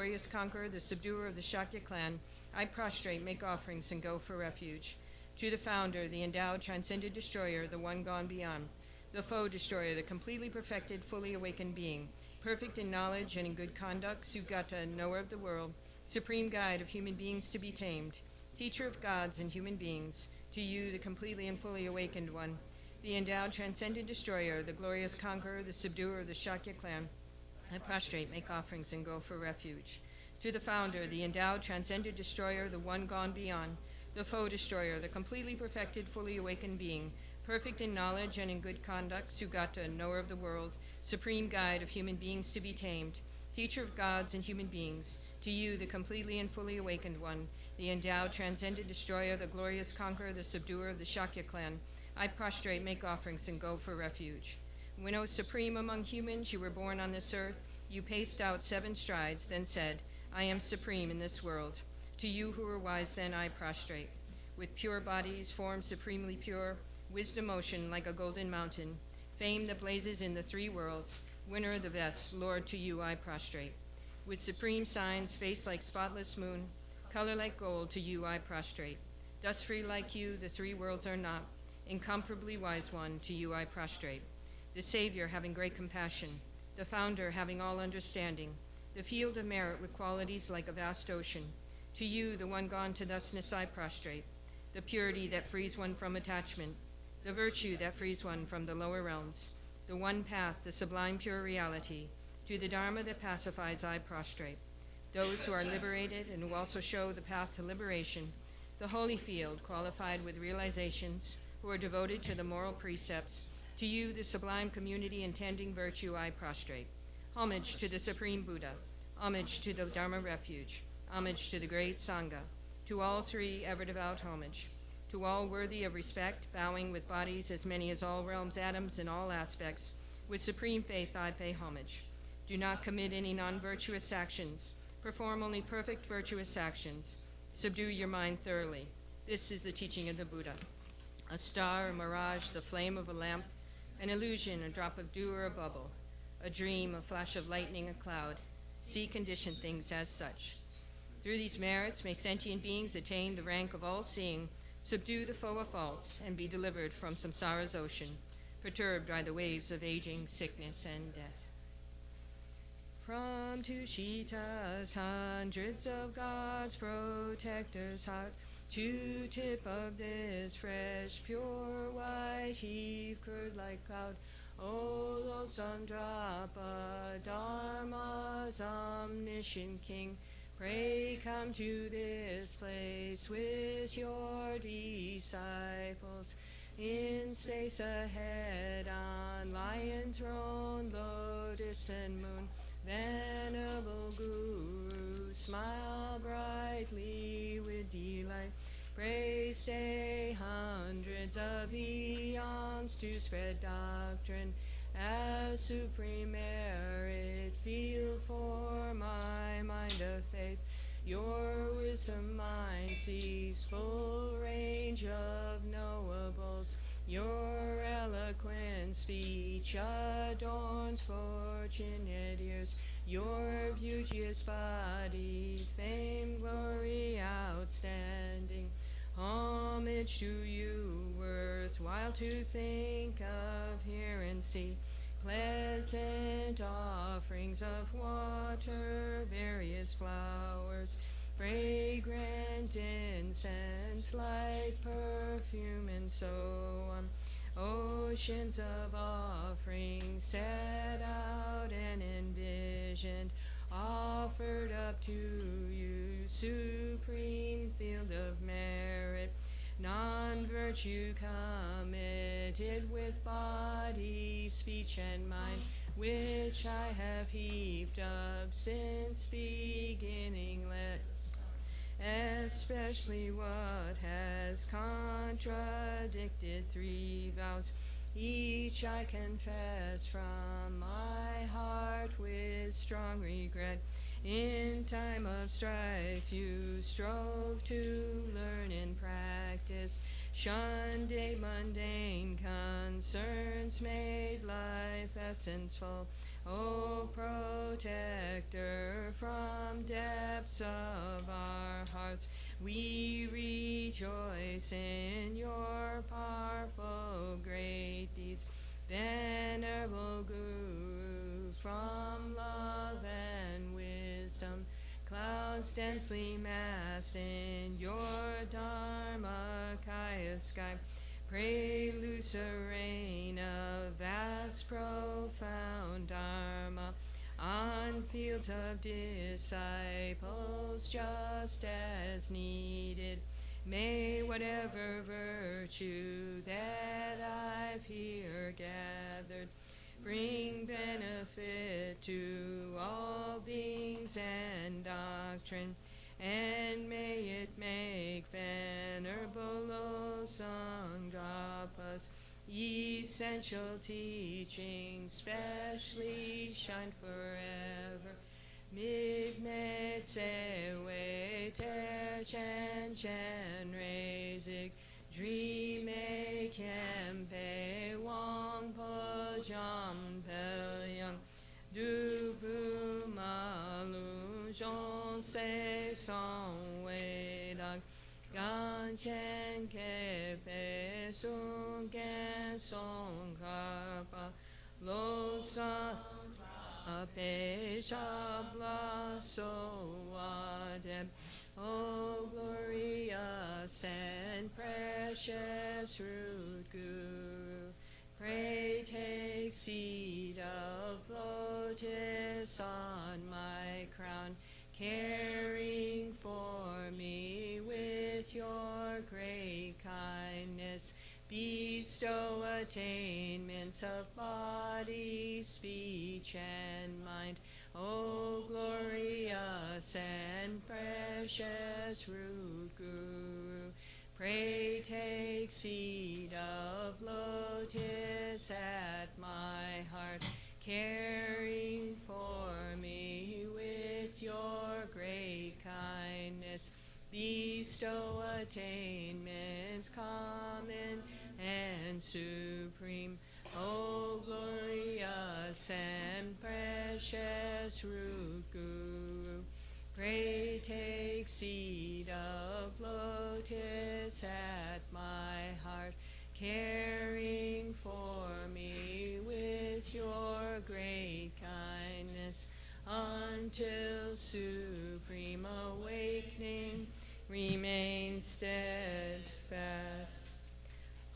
glorious conqueror, the subduer of the Shakya clan, I prostrate, make offerings, and go for refuge. To the founder, the endowed, transcended destroyer, the one gone beyond, the foe destroyer, the completely perfected, fully awakened being, perfect in knowledge and in good conduct, Sugata, knower of the world, supreme guide of human beings to be tamed, teacher of gods and human beings, to you, the completely and fully awakened one, the endowed, transcendent destroyer, the glorious conqueror, the subduer of the Shakya clan, I prostrate, make offerings, and go for refuge. To the founder, the endowed, transcendent destroyer, the one gone beyond, the foe destroyer, the completely perfected, fully awakened being, perfect in knowledge and in good conduct, Sugata, knower of the world, supreme guide of human beings to be tamed, teacher of gods and human beings, to you, the completely and fully awakened one, the endowed, transcendent destroyer, the glorious conqueror, the subduer of the Shakya clan, I prostrate, make offerings, and go for refuge. When, O supreme among humans, you were born on this earth, you paced out 7 strides, then said, I am supreme in this world. To you who are wise, then, I prostrate. With pure bodies, forms supremely pure, wisdom ocean like a golden mountain, fame that blazes in the 3 worlds, winner of the best, Lord, to you I prostrate. With supreme signs, face like spotless moon, color like gold, to you I prostrate. Dust-free like you, the 3 worlds are not, incomparably wise one, to you I prostrate. The Savior, having great compassion, the Founder, having all understanding, the field of merit with qualities like a vast ocean, to you, the one gone to thusness, I prostrate. The purity that frees one from attachment, the virtue that frees one from the lower realms, the one path, the sublime pure reality, to the Dharma that pacifies, I prostrate. Those who are liberated and who also show the path to liberation, the holy field, qualified with realizations, who are devoted to the moral precepts, to you, the sublime community intending virtue, I prostrate. Homage to the Supreme Buddha, homage to the Dharma refuge, homage to the great Sangha, to all 3 ever devout homage, to all worthy of respect, bowing with bodies as many as all realms, atoms, in all aspects, with supreme faith I pay homage. Do not commit any non-virtuous actions, perform only perfect virtuous actions, subdue your mind thoroughly. This is the teaching of the Buddha. A star, a mirage, the flame of a lamp, an illusion, a drop of dew or a bubble, a dream, a flash of lightning, a cloud. See conditioned things as such. Through these merits may sentient beings attain the rank of all-seeing, subdue the foe of faults, and be delivered from samsara's ocean, perturbed by the waves of aging, sickness, and death. From Tushita's hundreds of God's protectors' heart, to tip of this fresh, pure, white heave, curd like cloud, O Lord Tsongkhapa, Dharma's omniscient King, pray come to this place with your disciples. In space ahead, on lion throne, lotus and moon, venerable Guru, smile brightly with delight. Pray stay hundreds of eons to spread doctrine as supreme merit. Feel for my mind of faith. Your wisdom mind sees full range of knowables. Your eloquent speech adorns fortunate ears. Your beauteous body, fame, glory, outstanding. Homage to you, worthwhile to think of, hear and see. Pleasant offerings of water, various flowers, fragrant incense, light perfume, and so on. Oceans of offerings set out and envisioned, offered up to you, supreme field of merit, non-virtue committed with body, speech, and mind, which I have heaped up since beginning. Especially what has contradicted 3 vows, each I confess from my heart with strong regret. In time of strife you strove to learn and practice, shunned mundane concerns, made life essence full O protector from depths of our hearts, we rejoice in your powerful great deeds. Venerable Guru, from love and wisdom, clouds densely massed in your Dharmakaya sky, pray loose a rain of vast profound Dharma on fields of disciples just as needed. May whatever virtue that I've here gathered bring benefit to all beings and doctrine, and may it make Venerable Tsongkhapa essential teaching specially shine forever. Migmet sewe ter chen chen rezik, dreame kempe wang po jam pelyang, du bu malu jon se song wei dag, gan chen kepe sung gen song kapa, lo sa ape shabla so adem. O glorious and precious root Guru, pray take seat of lotus on my crown, caring for me with your great kindness. Bestow attainments of body, speech, and mind. O glorious and precious root Guru, pray take seat of lotus at my heart, caring for me with your great kindness. Bestow attainments common and supreme. O glorious and precious root Guru, pray take seat of lotus at my heart, caring for me with your great kindness, until supreme awakening remain steadfast.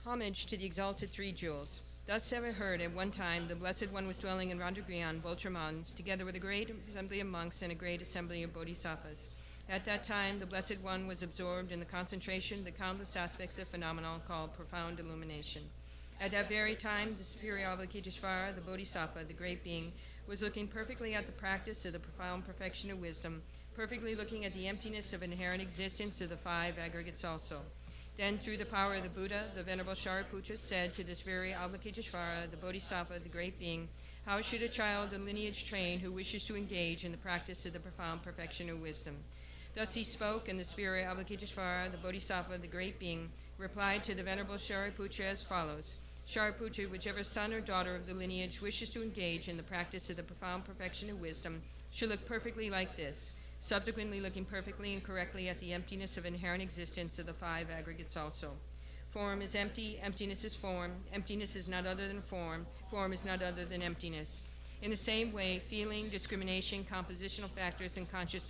Homage to the exalted three jewels. Thus have I heard, at one time the Blessed One was dwelling in Randagrian, Vulture Mountains, together with a great assembly of monks and a great assembly of bodhisattvas. At that time the Blessed One was absorbed in the concentration of the countless aspects of phenomenon called profound illumination. At that very time the superior Avalokiteshvara, the bodhisattva, the great being, was looking perfectly at the practice of the profound perfection of wisdom, perfectly looking at the emptiness of inherent existence of the five aggregates also. Then, through the power of the Buddha, the Venerable Shariputra said to this very Avalokiteshvara, the Bodhisattva, the great being, how should a child of lineage train who wishes to engage in the practice of the profound perfection of wisdom? Thus he spoke, and the superior Avalokiteshvara, the Bodhisattva, the great being, replied to the Venerable Shariputra as follows. Shariputra, whichever son or daughter of the lineage wishes to engage in the practice of the profound perfection of wisdom should look perfectly like this, subsequently looking perfectly and correctly at the emptiness of inherent existence of the five aggregates also. Form is empty, emptiness is form is not other than form is not other than emptiness. In the same way, feeling, discrimination, compositional factors, and conscious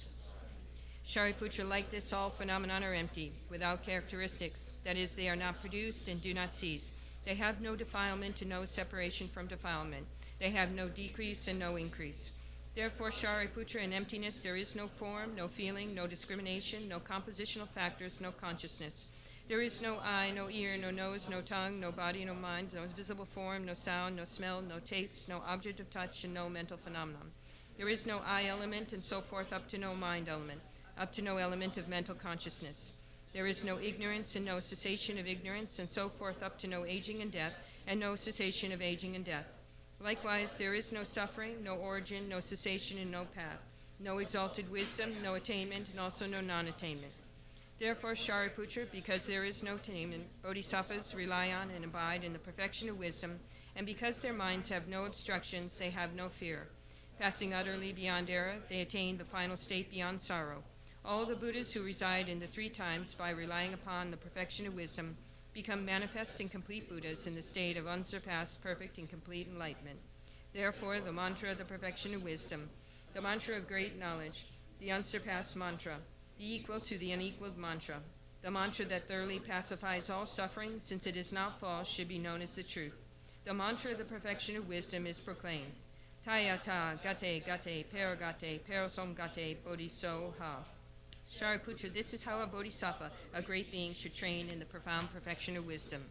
Shariputra, like this, all phenomena are empty, without characteristics, that is, they are not produced and do not cease. They have no defilement and no separation from defilement. They have no decrease and no increase. Therefore, Shariputra, in emptiness there is no form, no feeling, no discrimination, no compositional factors, no consciousness. There is no eye, no ear, no nose, no tongue, no body, no mind, no visible form, no sound, no smell, no taste, no object of touch, and no mental phenomenon. There is no I element, and so forth up to no mind element, up to no element of mental consciousness. There is no ignorance and no cessation of ignorance, and so forth up to no aging and death, and no cessation of aging and death. Likewise, there is no suffering, no origin, no cessation, and no path, no exalted wisdom, no attainment, and also no non-attainment. Therefore, Shariputra, because there is no attainment, bodhisattvas rely on and abide in the perfection of wisdom, and because their minds have no obstructions, they have no fear. Passing utterly beyond error, they attain the final state beyond sorrow. All the Buddhas who reside in the three times by relying upon the perfection of wisdom become manifest and complete Buddhas in the state of unsurpassed, perfect, and complete enlightenment. Therefore, the mantra of the perfection of wisdom, the mantra of great knowledge, the unsurpassed mantra, the equal to the unequaled mantra, the mantra that thoroughly pacifies all suffering, since it is not false, should be known as the truth. The mantra of the perfection of wisdom is proclaimed. Tayata gate gate paragate parasom gate bodhisoha. Shariputra, this is how a bodhisattva, a great being, should train in the profound perfection of wisdom.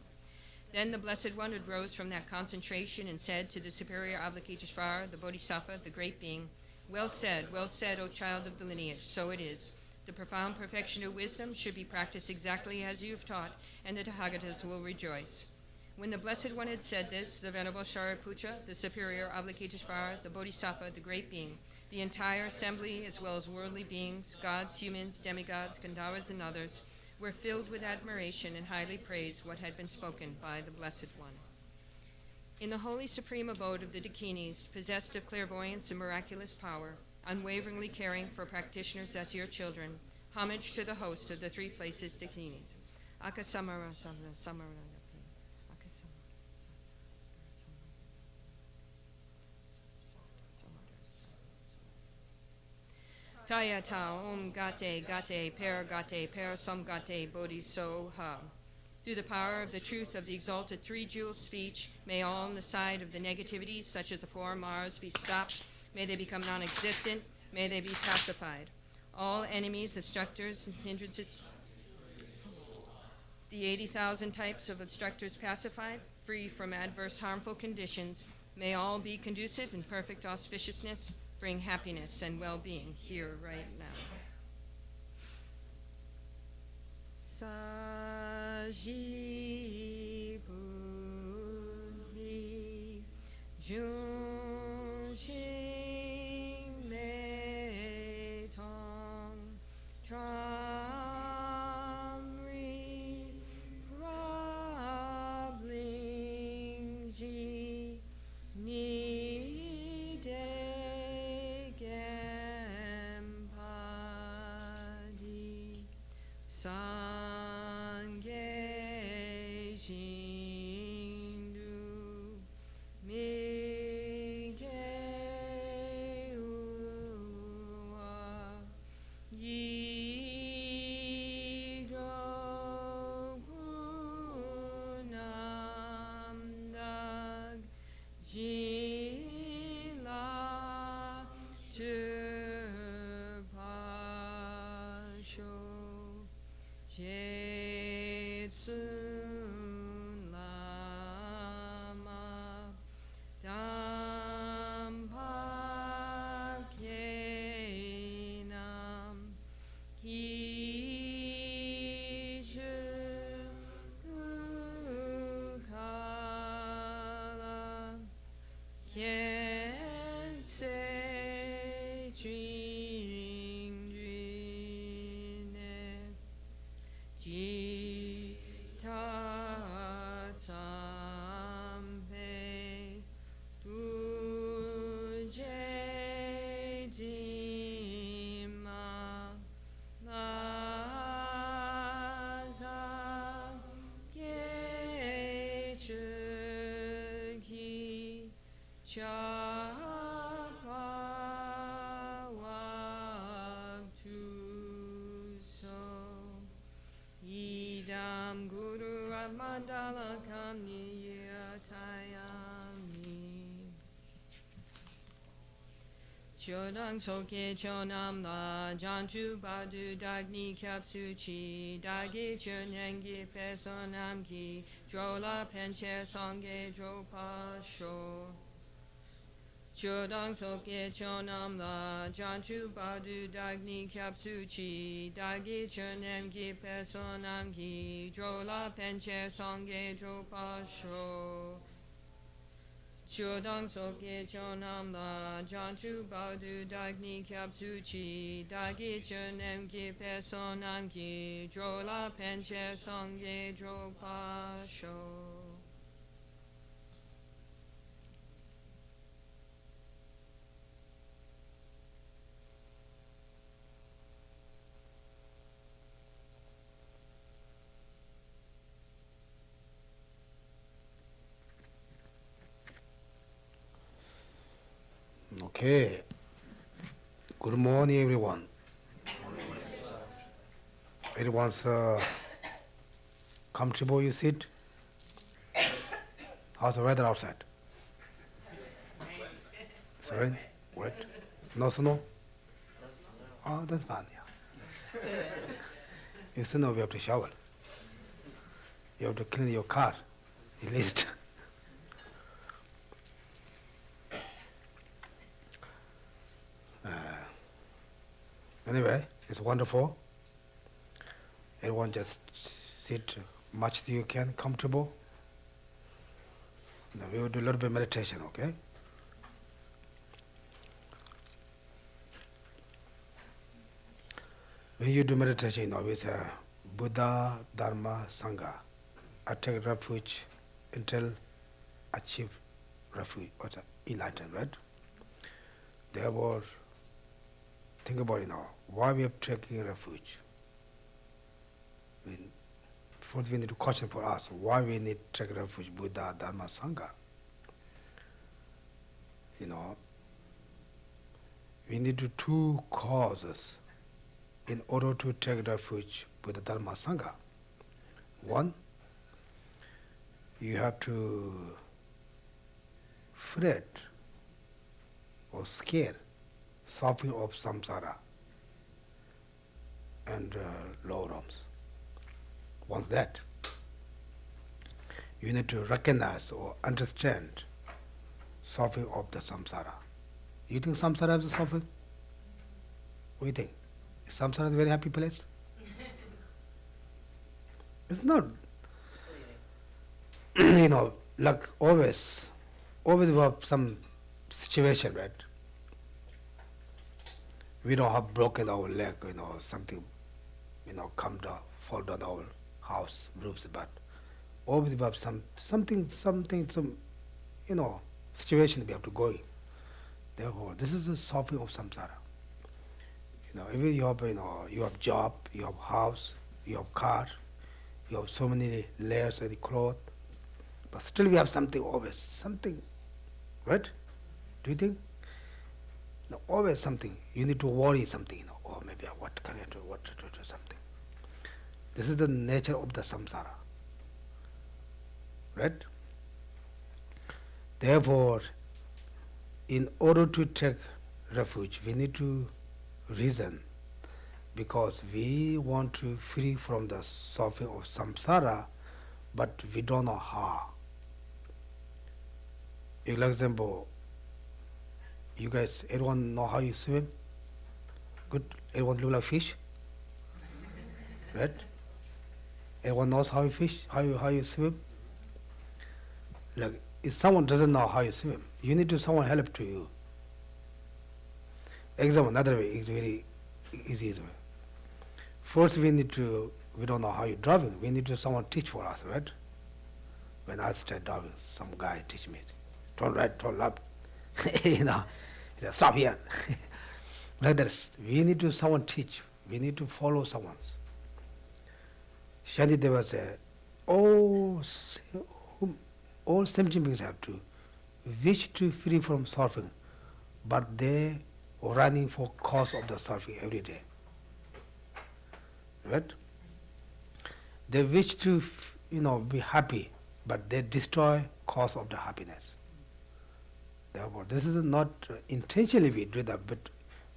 Then the Blessed One arose from that concentration and said to the superior Avalokiteshvara, the bodhisattva, the great being, well said, O child of the lineage, so it is. The profound perfection of wisdom should be practiced exactly as you have taught, and the Tathagatas will rejoice. When the Blessed One had said this, the Venerable Shariputra, the superior Avalokiteshvara, the bodhisattva, the great being, the entire assembly, as well as worldly beings, gods, humans, demigods, Gandharvas, and others, were filled with admiration and highly praised what had been spoken by the Blessed One. In the holy supreme abode of the Dakinis, possessed of clairvoyance and miraculous power, unwaveringly caring for practitioners as your children, homage to the host of the three places Dakinis. Akasamara Samara. Tayata om gate gate paragate parasom gate bodhisoha. Through the power of the truth of the exalted three-jewel speech, may all on the side of the negativities, such as the four Maras, be stopped. May they become non-existent. May they be pacified. All enemies, obstructors, and hindrances, the 80,000 types of obstructors pacified, free from adverse harmful conditions. May all be conducive in perfect auspiciousness, bring happiness and well-being here right now. Saji Buddhi Junshing Me Tong Tramri Rabling Ji Ni De Gempadi Sangye Shindu Mige Uwa Yigo Gunam Dag Jila Turpasho Jetsun Lama Dampakyenam Kishu Kurukulla Center Jitatampe Tuje Dima Laza Gechuki Chapa Waktuso Idam Guru Mandala Kamni Yatayami Chodang Soke Chonam La Jangchub Badu Dagni Kyapsuchi Dagi Chernengi Pesonam Ki Drola Pencher Songge Dropa Sho Chodang Soke Chonam La Jangchub Badu Dagni Kyapsuchi Dagi Chernengi Pesonam Ki Drola Pencher Songge Dropa Sho Chodang Soke Chonam La Jangchub Badu Dagni Kyapsuchi Dagi Chernengi Pesonam Ki Drola Pencher Songge Dropa Sho. Okay. Good morning, everyone. Everyone's comfortable, you sit? How's the weather outside? It's rain? Wet? No snow? Oh, that's fine, yeah. If snow, we have to shower. You have to clean your car, at least. Anyway, it's wonderful. Everyone just sit much as you can, comfortable. Now we will do a little bit of meditation, okay? When you do meditation, it's Buddha, Dharma, Sangha. I take refuge until achieve refuge or enlightenment. Therefore, think about it now. Why we are taking refuge? First we need to question for us why we need to take refuge Buddha, Dharma, Sangha. We need two causes in order to take refuge Buddha, Dharma, Sangha. One, you have to fret or scare suffering of samsara and lower realms. Once that, you need to recognize or understand suffering of the samsara. You think samsara is suffering? What do you think? Is samsara a very happy place? It's not. Like always we have some situation, right? We don't have broken our leg, something, come down, fall down our house roofs, but always we have some situation we have to go in. Therefore, this is the suffering of samsara. Even you have job, you have house, you have car, you have so many layers of the cloth, but still we have something always, something, right? Do you think? No, always something. You need to worry something, oh maybe what can I do, what to do, something. This is the nature of the samsara, right? Therefore, in order to take refuge, we need to reason, because we want to free from the suffering of samsara, but we don't know how. Example, you guys, everyone know how you swim? Good? Everyone look like fish? Right? Everyone knows how you fish, how you swim? Like, if someone doesn't know how you swim, you need to someone help to you. Example, another way is very easy way. First we don't know how you're driving, we need to someone teach for us, right? When I started driving, some guy teach me, turn right, turn left, stop here. Like that, we need to someone teach, we need to follow someone's. Shantideva said, all sentient beings have to wish to free from suffering, but they are running for cause of the suffering every day. Right? They wish to, be happy, but they destroy cause of the happiness. Therefore, this is not intentionally we do that, but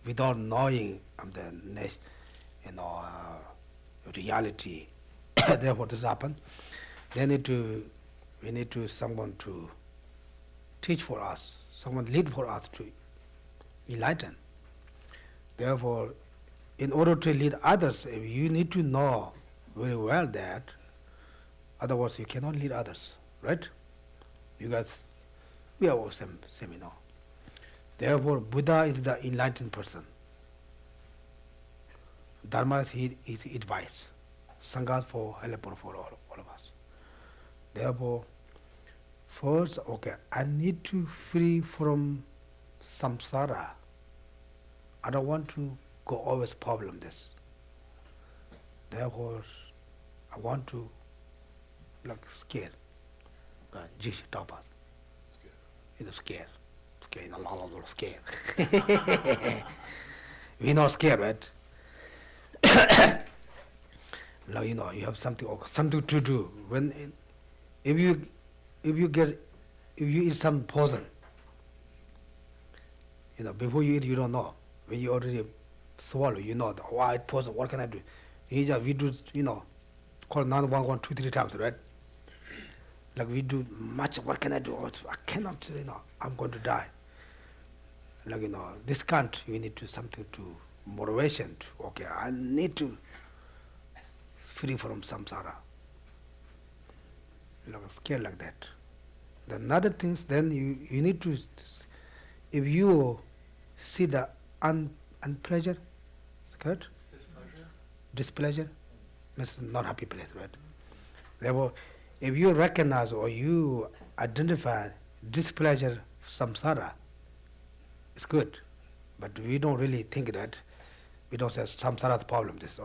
without knowing the reality. Therefore, this happens. We need to someone to teach for us, someone lead for us to enlighten. Therefore, in order to lead others, you need to know very well that, otherwise you cannot lead others, right? You guys, we are all seminal. Therefore, Buddha is the enlightened person. Dharma is his advice. Sangha for help for all of us. Therefore, first, I need to free from samsara. I don't want to go always problem this. Therefore, I want to scare. Geshe taught us. Scared. Scared, scared. We're not scared, right? Now you have something to do. If you eat some poison, before you eat, you don't know. When you already swallow, I ate poison. What can I do? We do, call 911 2-3 times, right? Like we do much. What can I do? I cannot. I'm going to die. Like this can't. We need to something to motivation. Okay, I need to free from samsara. Scared like that. Then other things. Then you need to. If you see the unpleasure, correct? Displeasure means not happy place, right? Therefore, if you recognize or you identify displeasure, samsara, it's good. But we don't really think that. We don't say samsara is the problem. This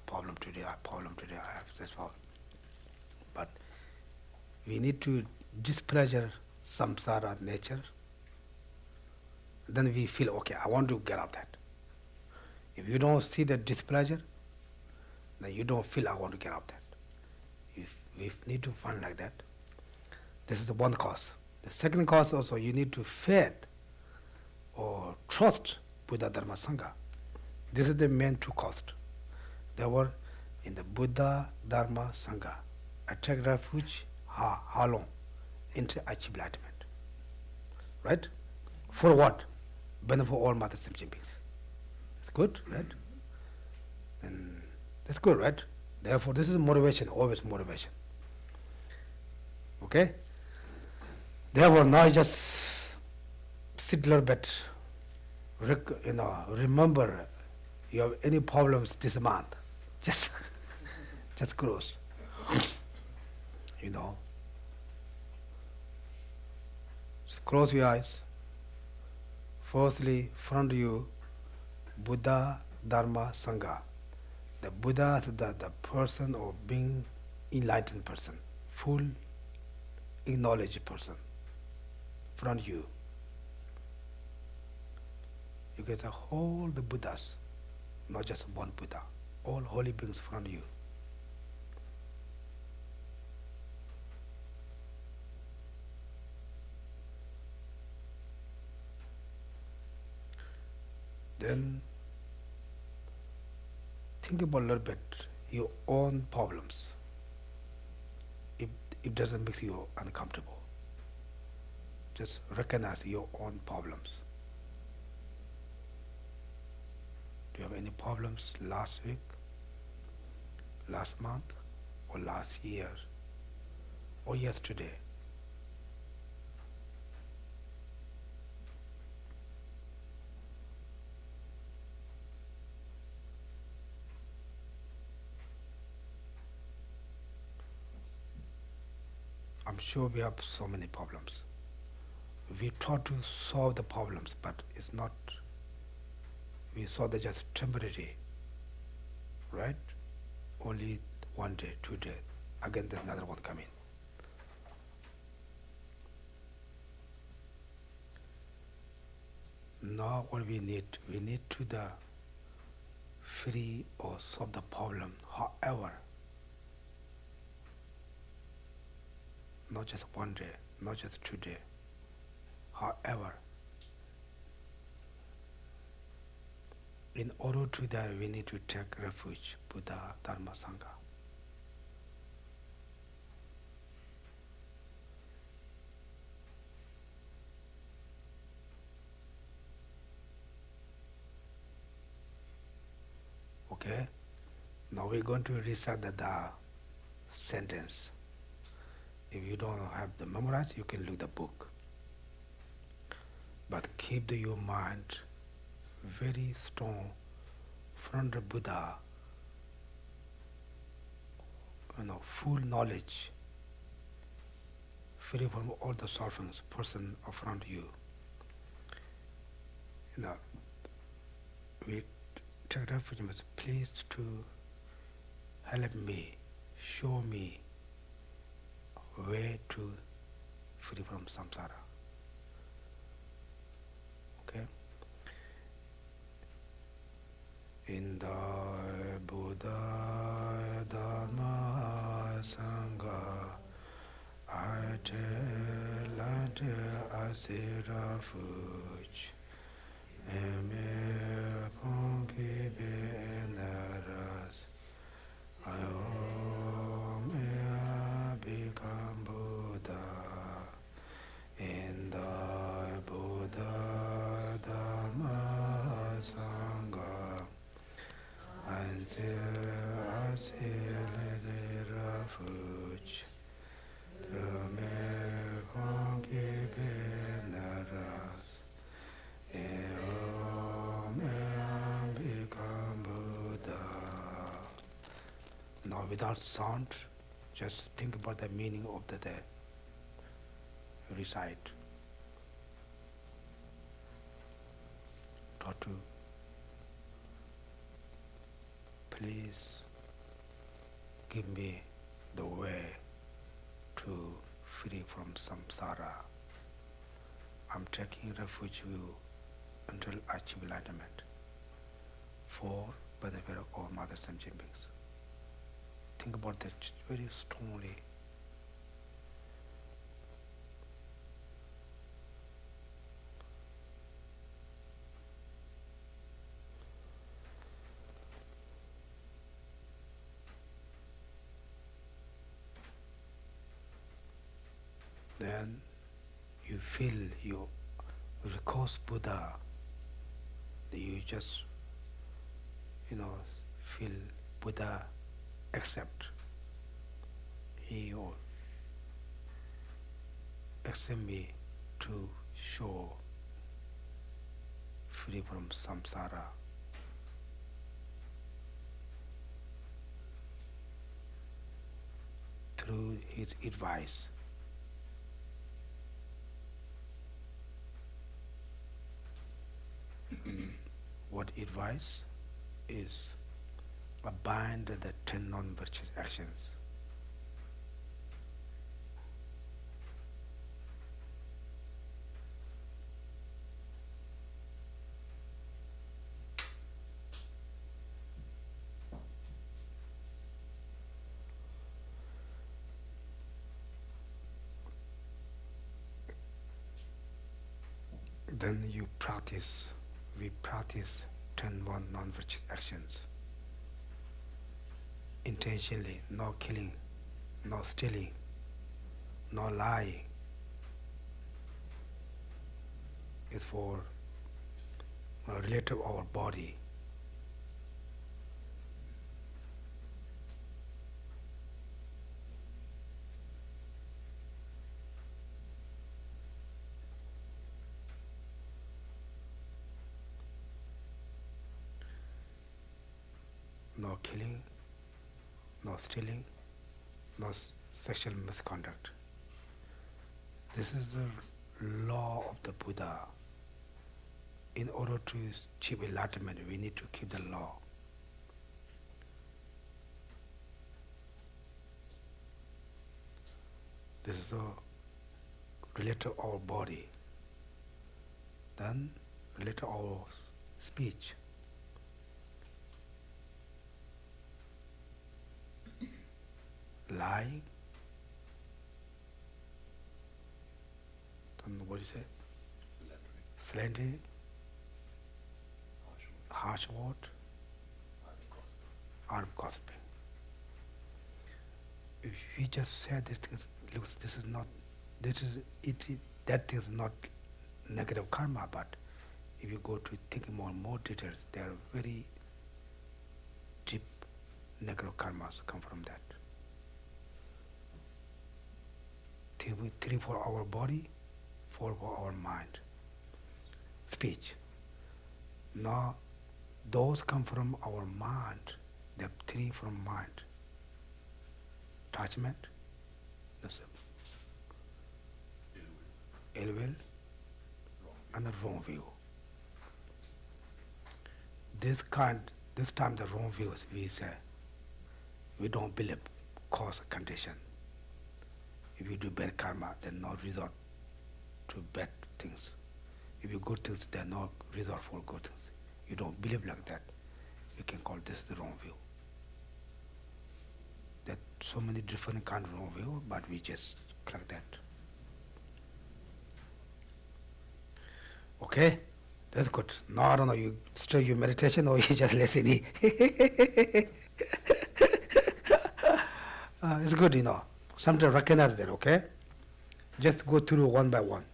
problem today, I have this problem. But we need to displeasure samsara nature. Then we feel, okay, I want to get out of that. If you don't see the displeasure, then you don't feel I want to get out of that. We need to find like that. This is the one cause. The second cause also, you need to faith or trust Buddha, Dharma, Sangha. This is the main two causes. Therefore, in the Buddha, Dharma, Sangha, I take refuge, how long? Into achieve enlightenment. Right? For what? Benefit all mothers and beings. It's good, right? And that's good, right? Therefore, this is motivation, always motivation. Okay? Therefore, now you just sit a little bit, remember you have any problems this month, just close. Just close your eyes. Firstly, front you, Buddha, Dharma, Sangha. The Buddha is the person or being enlightened person, full acknowledged person, front you. You get all the Buddhas, not just one Buddha, all holy beings front you. Then think about a little bit your own problems. If it doesn't make you uncomfortable, just recognize your own problems. Do you have any problems last week, last month, or last year, or yesterday? I'm sure we have so many problems. We try to solve the problems, but it's not, we saw that just temporary, right? Only 1 day, 2 days. Again, there's another one coming. Now what we need to the free or solve the problem, however, not just 1 day, not just 2 days, however. In order to that, we need to take refuge, Buddha, Dharma, Sangha. Okay? Now we're going to recite the sentence. If you don't have the memorized, you can look the book. But keep your mind very strong from the Buddha, full knowledge, free from all the sufferings, person around you. We take refuge, please to help me, show me way to free from samsara. in the Buddha Dharma Sangha, I tell Asira Fuch, Eme Pongi Benaras, I become Buddha in the Buddha Dharma Sangha. I see the refuge. Trume Kongi Benaras. Eom become Buddha. Now without sound, just think about the meaning of the day. Recite. Try to please give me the way to free from samsara. I'm taking refuge with you until I achieve enlightenment. For by the will of all mothers and beings. Think about that very strongly. Then you feel you recourse Buddha, you just, feel Buddha accept. He will accept me to show free from samsara. Through his advice. What advice is? Abandon the 10 non-virtuous actions. Then we practice 10 non-virtuous actions. Intentionally, no killing, no stealing, no lying. It's for related to our body. No killing, no stealing, no sexual misconduct. This is the law of the Buddha. In order to achieve enlightenment, we need to keep the law. This is related to our body. Then related to our speech. Lying. Then what do you say? Slandering. Harsh word. Art gossiping. If we just say these things, looks that thing is not negative karma, but if you go to think more details, there are very deep negative karmas come from that. Three for our body, 4 for our mind. Speech. Now, those come from our mind. There are 3 from mind. Attachment, ill will, and the wrong view. This time the wrong views, we say, we don't believe cause condition. If you do bad karma, then no result to bad things. If you good things, then no result for good things. You don't believe like that. You is the wrong view. That so many different kind of wrong view, but we just correct that. Okay, that's good. Now I don't know, you still your meditation or you just listening? It's good, you know. Sometimes recognize that, okay? Just go through one by one.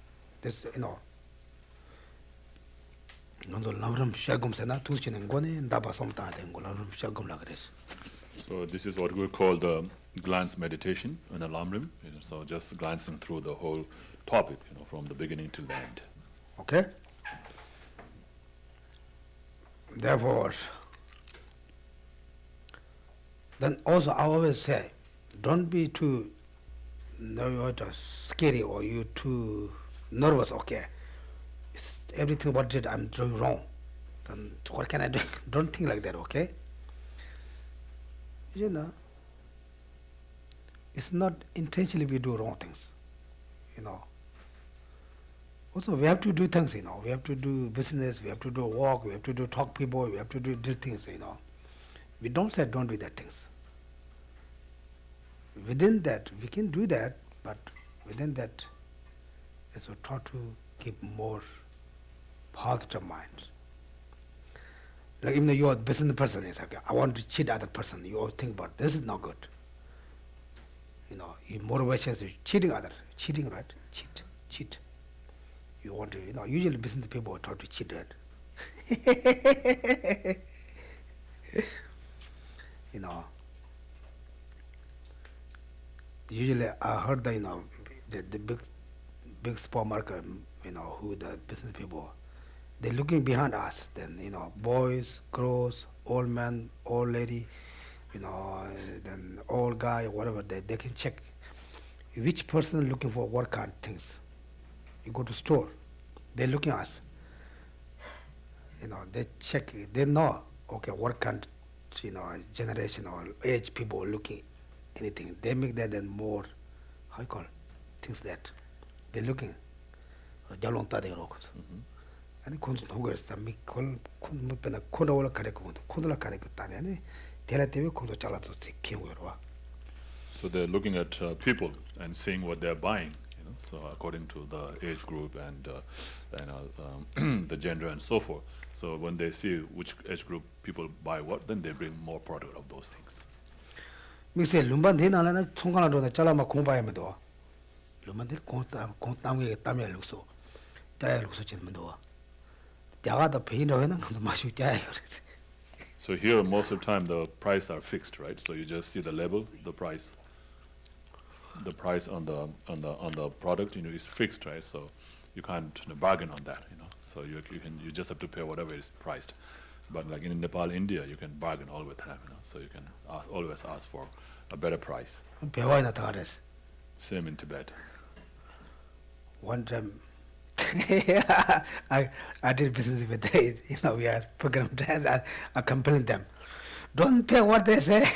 That's, you know. Lam-rim shagum sena tulchin ngone ndaba somta dengo lam-rim shagum lagres. So this is what we call the glance meditation in a Lamrim. So just glancing through the whole topic, from the beginning till the end. Okay? Therefore, then also I always say, don't be too scary or you too nervous, okay? It's everything what did I'm doing wrong. Then what can I do? Don't think like that, okay? You know, it's not intentionally we do wrong things, Also, we have to do things, We have to do business, we have to do work, we have to do talk people, we have to do things, We don't say don't do that things. Within that, we can do that, but within that, it's a try to keep more positive mind. Like even though you're a business person, it's okay, I want to cheat other person, you always think about this is not good. Your motivation is cheating other, cheating, right? Cheat. You want to, usually business people try to cheat, right? Usually I heard that, the big supermarket, who the business people, they're looking behind us, then, boys, girls, old men, old lady, then old guy, whatever, they can check which person looking for what kind of things. You go to store, they're looking at us. They check, they know, okay, what kind, generation or age people are looking anything. They make that then more, how you call it, things that they're looking. Gelong ta de roko. And kon hoger sta mi kol kon mo pena kon wala kare ko kon la kare ko tane ne tela tebe kon to chala to sikkim wa. So they're looking at people and seeing what they're buying, so according to the age group and the gender and so forth. So when they see which age group people buy what, then they bring more product of those things. 미세 lumban de na na 총관으로 나 chala ma 공부하면도 lumban de kon tam게 tam에 룩소 자야 룩소 짓면도 야가다 베인도 하는 것도 마시 자야 그래서. So here most of the time the price are fixed, right? So you just see the label, the price on the product, is fixed, right? So you can't bargain on that, So you just have to pay whatever is priced. But like in Nepal, India, you can bargain all the time, So you can always ask for a better price. Same in Tibet. One time, I did business with them, we are programmed as I complain them. Don't pay what they say.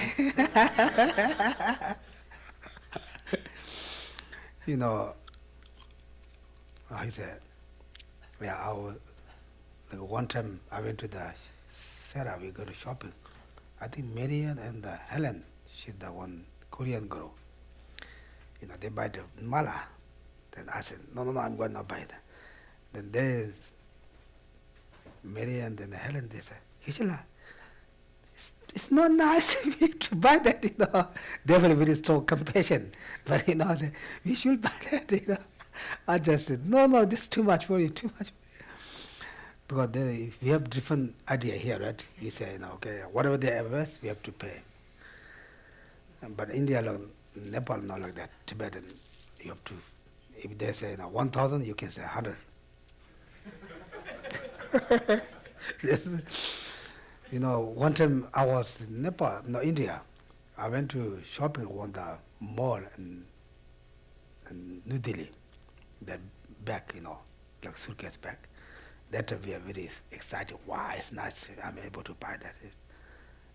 I said, one time I went to the Sera, we go to shopping. I think Marian and Helen, she's the one Korean girl. They buy the mala. Then I said, no, I'm going to buy that. Then they, Marian and Helen, they said, Hishila, it's not nice to buy that, They were very strong compassion. But, I said, we should buy that, I just said, no, this is too much for you, too much. Because we have different idea here, right? We say, okay, whatever they have us, we have to pay. But India, Nepal, not like that. Tibetan, you have to, if they say 1,000, you can say 100. One time I was in India. I went to shopping on the mall in New Delhi. That bag, like suitcase bag. That we are very excited. Wow, it's nice. I'm able to buy that.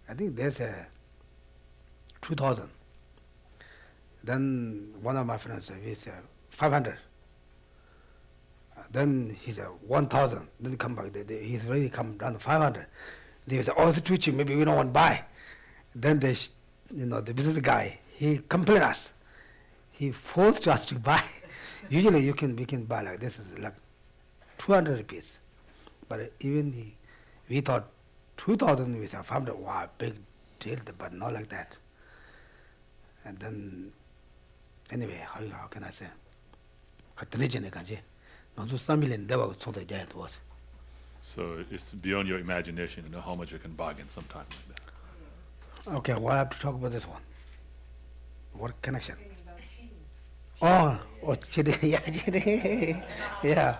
I think there's a 2,000. Then one of my friends said, he said 500. Then he said 1,000. Then come back. He's really come down to 500. They will say, oh, it's too cheap, maybe we don't want to buy. Then the business guy, he complains us. He forced us to buy. Usually we can buy like this, is like 200 rupees. But even we thought 2,000 we have found, wow, big deal, but not like that. And then, anyway, how can I say? So it's beyond your imagination, how much you can bargain sometimes like that. Okay, well, I have to talk about this one. What connection? Oh, cheating. Yeah, cheating. Yeah.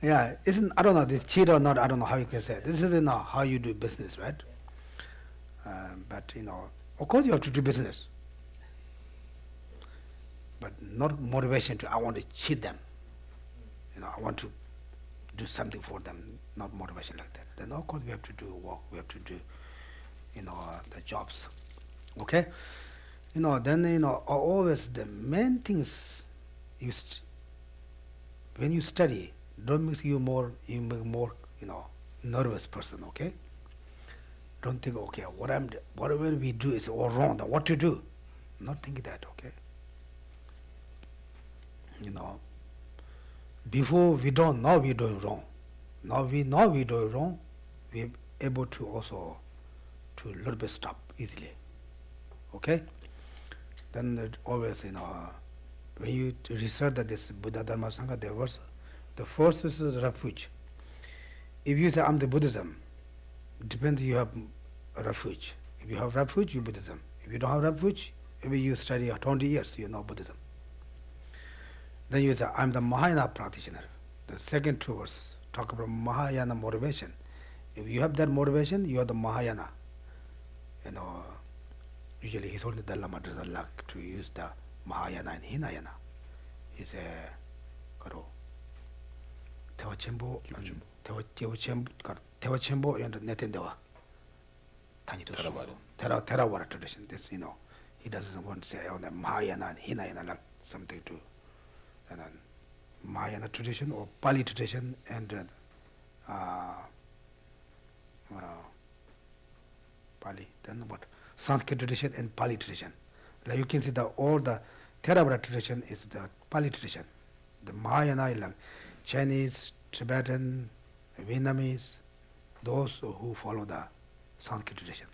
Yeah, I don't know, this cheat or not, I don't know how you can say it. This is how you do business, right? But, of course you have to do business. But not motivation to, I want to cheat them. I want to do something for them, not motivation like that. Then of course we have to do work, we have to do, the jobs. Okay? Then, always the main things, when you study, don't make you make more, nervous person, okay? Don't think, okay, whatever we do is all wrong, what to do? Not think that, okay? Before we don't know we're doing wrong. Now we know we're doing wrong, we're able to also to a little bit stop easily. Okay? Then always, when you research that this Buddha Dharma Sangha, the first is refuge. If you say I'm the Buddhism, depends you have a refuge. If you have refuge, you Buddhism. If you don't have refuge, maybe you study 20 years, you know Buddhism. Then you say, I'm the Mahayana practitioner. The second two verses talk about Mahayana motivation. If you have that motivation, you are the Mahayana. Usually His Holiness the Lama doesn't like to use the Mahayana and Hinayana. He says, Tewa Chen-mo and Netendewa. Theravada tradition. This, he doesn't want to say on the Mahayana and Hinayana like something to Mahayana tradition or Pali tradition and Pali, then what? Sanskrit tradition and Pali tradition. Like you can see all the Theravada tradition is the Pali tradition. The Mahayana is like Chinese, Tibetan, Vietnamese, those who follow the Sanskrit tradition.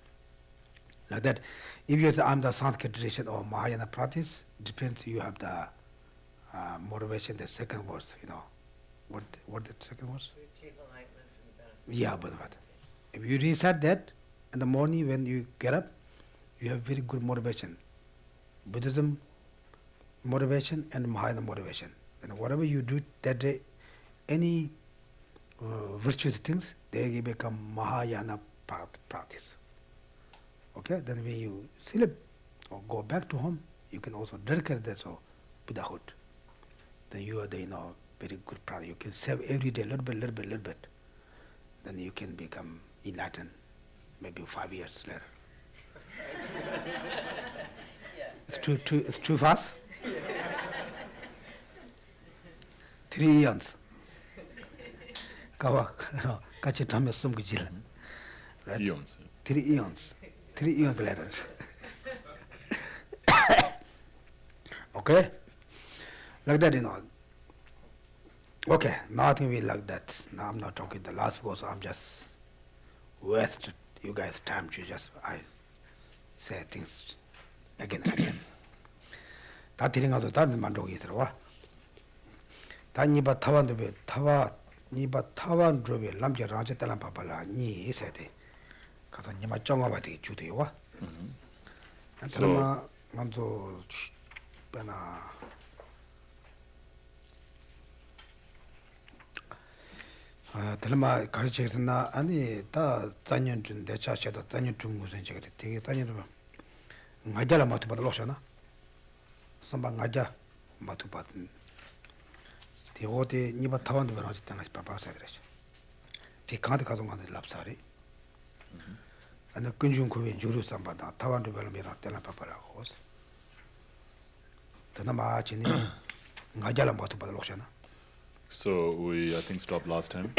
Like that, if you say I'm the Sanskrit tradition or Mahayana practice, depends you have the motivation, the second verse, what the second verse? To achieve enlightenment from the benefit. Yeah, but if you recite that in the morning when you get up, you have very good motivation. Buddhism motivation and Mahayana motivation. And whatever you do that day, any virtuous things, they become Mahayana practice. Okay, then when you sleep or go back to home, you can also dedicate that to Buddhahood. Then you are the very good practice. You can save every day, little bit. Then you can become enlightened, maybe 5 years later. It's too fast. 3 eons. Right? Eons. 3 eons. 3 eons later. Okay? Like that, Okay, nothing will like that. Now I'm not talking the last because I'm just wasted you guys' time to I say things again and again. 다 들으면서 다른 만족이 들어와. 다 니바 타완드베 람제 라제 달란 바발라 니 세대. 가서 니마 정어봐 되게 주대요 와. 그러나 먼저 배나 들마 가르치셨나 아니 다 잔년 준 대차셔도 잔년 준 무슨 제가 되게 잔년 ngaja matu 받을 오셔나 선방 ngaja matu 받은 대고대 니바 타완도 버는 어쨌든 다시 바빠서 그랬죠. 대 강한테 가서 가는 랍사리 아니 근중 구비 주로 삼바다 타완도 버는 미라 때나 바빠라고 더나 마치니 ngaja matu 받을 오셔나 So we, I think, stopped last time.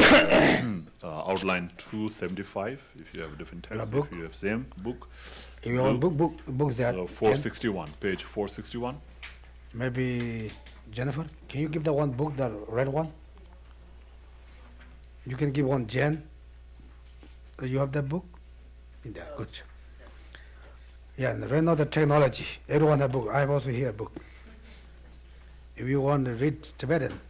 Outline 275, if you have a different text, book? if you have same book. If you want books that So 461, page 461. maybe Jennifer, can you give the one book, the red one? You can give one Jen. You have that book? In there, good. Yeah, and right now the technology, everyone has a book. I have also here a book. If you want to read Tibetan,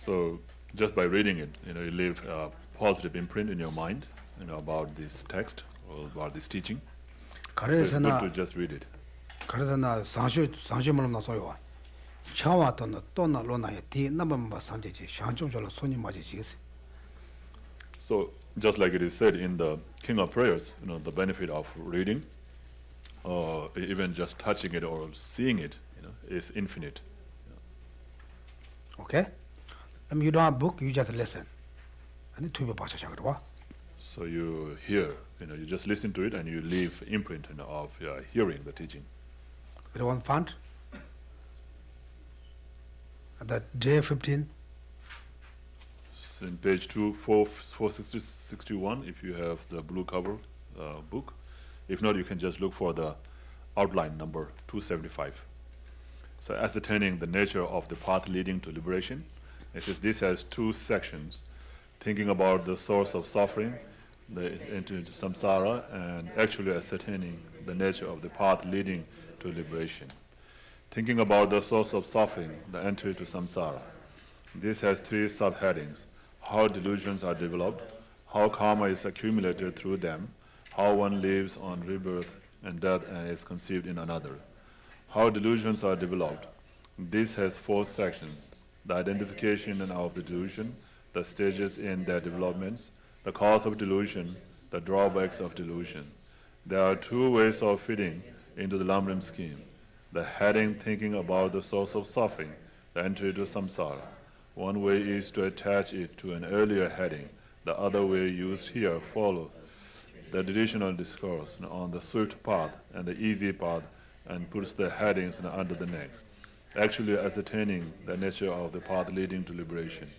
So just by reading it, you leave a positive imprint in your mind, about this text or about this teaching. So it's good to just read it. So just like it is said in the King of Prayers, the benefit of reading, or even just touching it or seeing it, is infinite. Okay? You don't have a book, you just listen. So you hear, you just listen to it and you leave imprint of hearing the teaching. Everyone found? That day 15. So in page 461, if you have the blue cover book. If not, you can just look for the outline number 275. So ascertaining the nature of the path leading to liberation. It says this has two sections, thinking about the source of suffering, into samsara, and actually ascertaining the nature of the path leading to liberation. Thinking about the source of suffering, the entry to samsara. This has three subheadings: how delusions are developed, how karma is accumulated through them, how one lives on rebirth and death and is conceived in another. How delusions are developed. This has four sections: the identification of the delusion, the stages in their developments, the cause of delusion, the drawbacks of delusion. There are two ways of fitting into the Lam-rim scheme. The heading thinking about the source of suffering, the entry to samsara. One way is to attach it to an earlier heading. The other way used here follows the additional discourse on the swift path and the easy path and puts the headings under the next, actually ascertaining the nature of the path leading to liberation.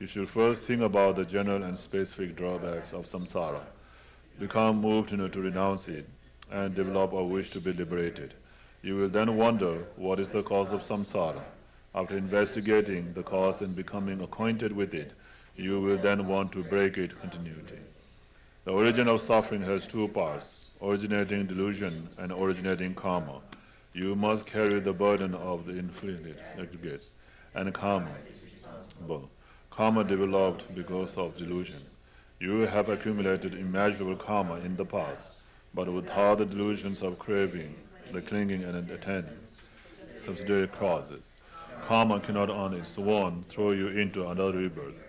You should first think about the general and specific drawbacks of samsara, become moved to renounce it, and develop a wish to be liberated. You will then wonder what is the cause of samsara. After investigating the cause and becoming acquainted with it, you will then want to break its continuity. The origin of suffering has two parts: originating delusion and originating karma. You must carry the burden of the inflicted aggregates and karma. Karma developed because of delusion. You have accumulated immeasurable karma in the past, but without the delusions of craving, the clinging and attending, subsidiary causes, karma cannot on its own throw you into another rebirth.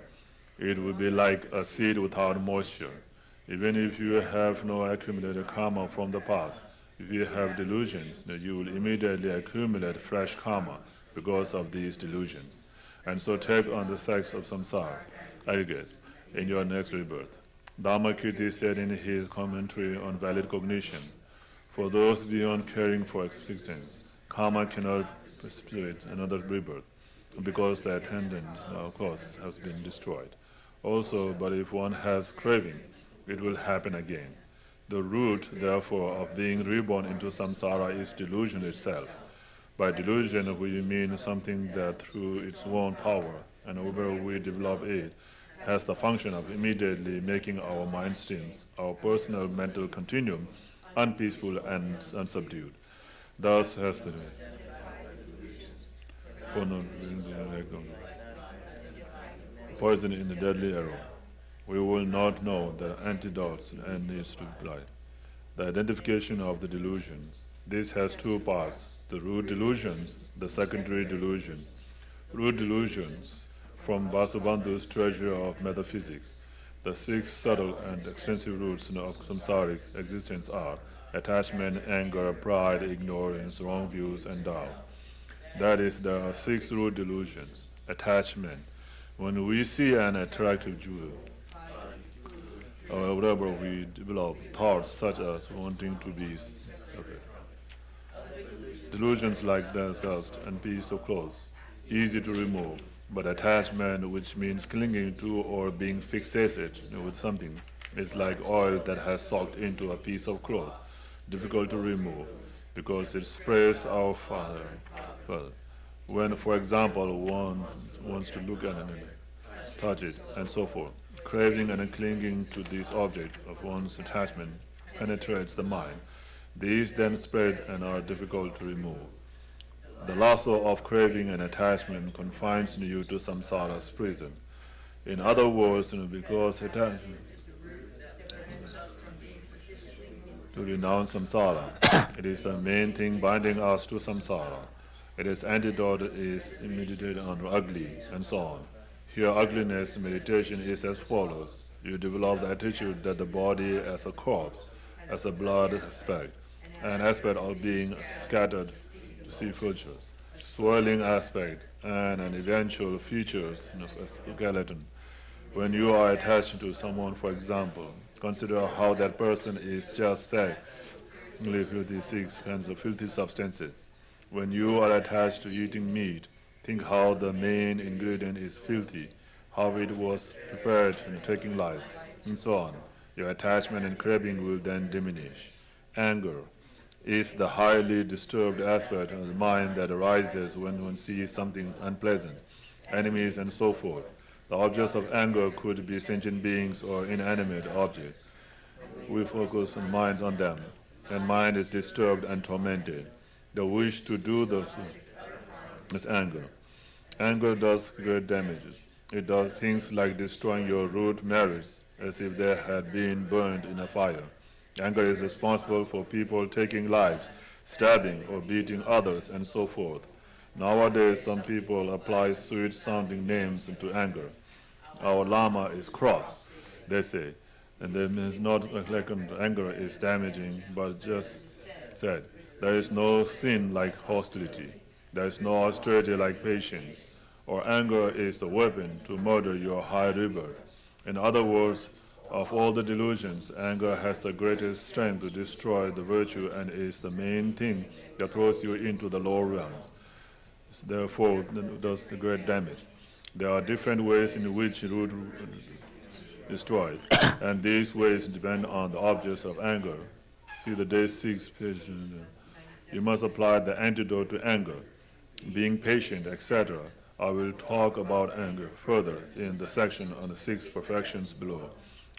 It would be like a seed without moisture. Even if you have no accumulated karma from the past, if you have delusions, you will immediately accumulate fresh karma because of these delusions, and so take on the sex of samsara, aggregates, in your next rebirth. Dharmakirti said in his commentary on valid cognition, for those beyond caring for existence, karma cannot precipitate another rebirth, because the attendant, of course, has been destroyed. Also, but if one has craving, it will happen again. The root, therefore, of being reborn into samsara is delusion itself. By delusion, we mean something that through its own power, and whenever we develop it, has the function of immediately making our mind streams, our personal mental continuum, unpeaceful and unsubdued. Thus has the poison in the deadly arrow. We will not know the antidotes and needs to be applied. The identification of the delusions. This has two parts: the root delusions, the secondary delusion. Root delusions, from Vasubandhu's treasure of metaphysics. The six subtle and extensive roots of samsaric existence are attachment, anger, pride, ignorance, wrong views, and doubt. That is, there are six root delusions. Attachment. When we see an attractive jewel, or whatever, we develop thoughts such as wanting to be. Okay. Delusions like dust and piece of clothes, easy to remove, but attachment, which means clinging to or being fixated with something, is like oil that has soaked into a piece of cloth, difficult to remove because it sprays out further. When, for example, one wants to look at it, touch it, and so forth, craving and clinging to this object of one's attachment penetrates the mind. These then spread and are difficult to remove. The lasso of craving and attachment confines you to samsara's prison. In other words, because attachment to renounce samsara, it is the main thing binding us to samsara. Its antidote is meditate on ugly, and so on. Here, ugliness meditation is as follows. You develop the attitude that the body as a corpse, as a blood aspect, an aspect of being scattered to see features, swirling aspect, and an eventual features of a skeleton. When you are attached to someone, for example, consider how that person is just said, filthy 6 kinds of filthy substances. When you are attached to eating meat, think how the main ingredient is filthy, how it was prepared in taking life, and so on. Your attachment and craving will then diminish. Anger is the highly disturbed aspect of the mind that arises when one sees something unpleasant, enemies and so forth. The objects of anger could be sentient beings or inanimate objects. We focus our minds on them, and mind is disturbed and tormented. The wish to do this is anger. Anger does great damages. It does things like destroying your root merits as if they had been burned in a fire. Anger is responsible for people taking lives, stabbing or beating others, and so forth. Nowadays, some people apply sweet-sounding names to anger. Our Lama is cross, they say, and that means not like anger is damaging, but just said, there is no sin like hostility. There is no austerity like patience. Or anger is the weapon to murder your high rebirth. In other words, of all the delusions, anger has the greatest strength to destroy the virtue and is the main thing that throws you into the lower realms. Therefore, it does the great damage. There are different ways in which root destroyed, and these ways depend on the objects of anger. See the day 6 page. You must apply the antidote to anger, being patient, etc. I will talk about anger further in the section on the 6 perfections below.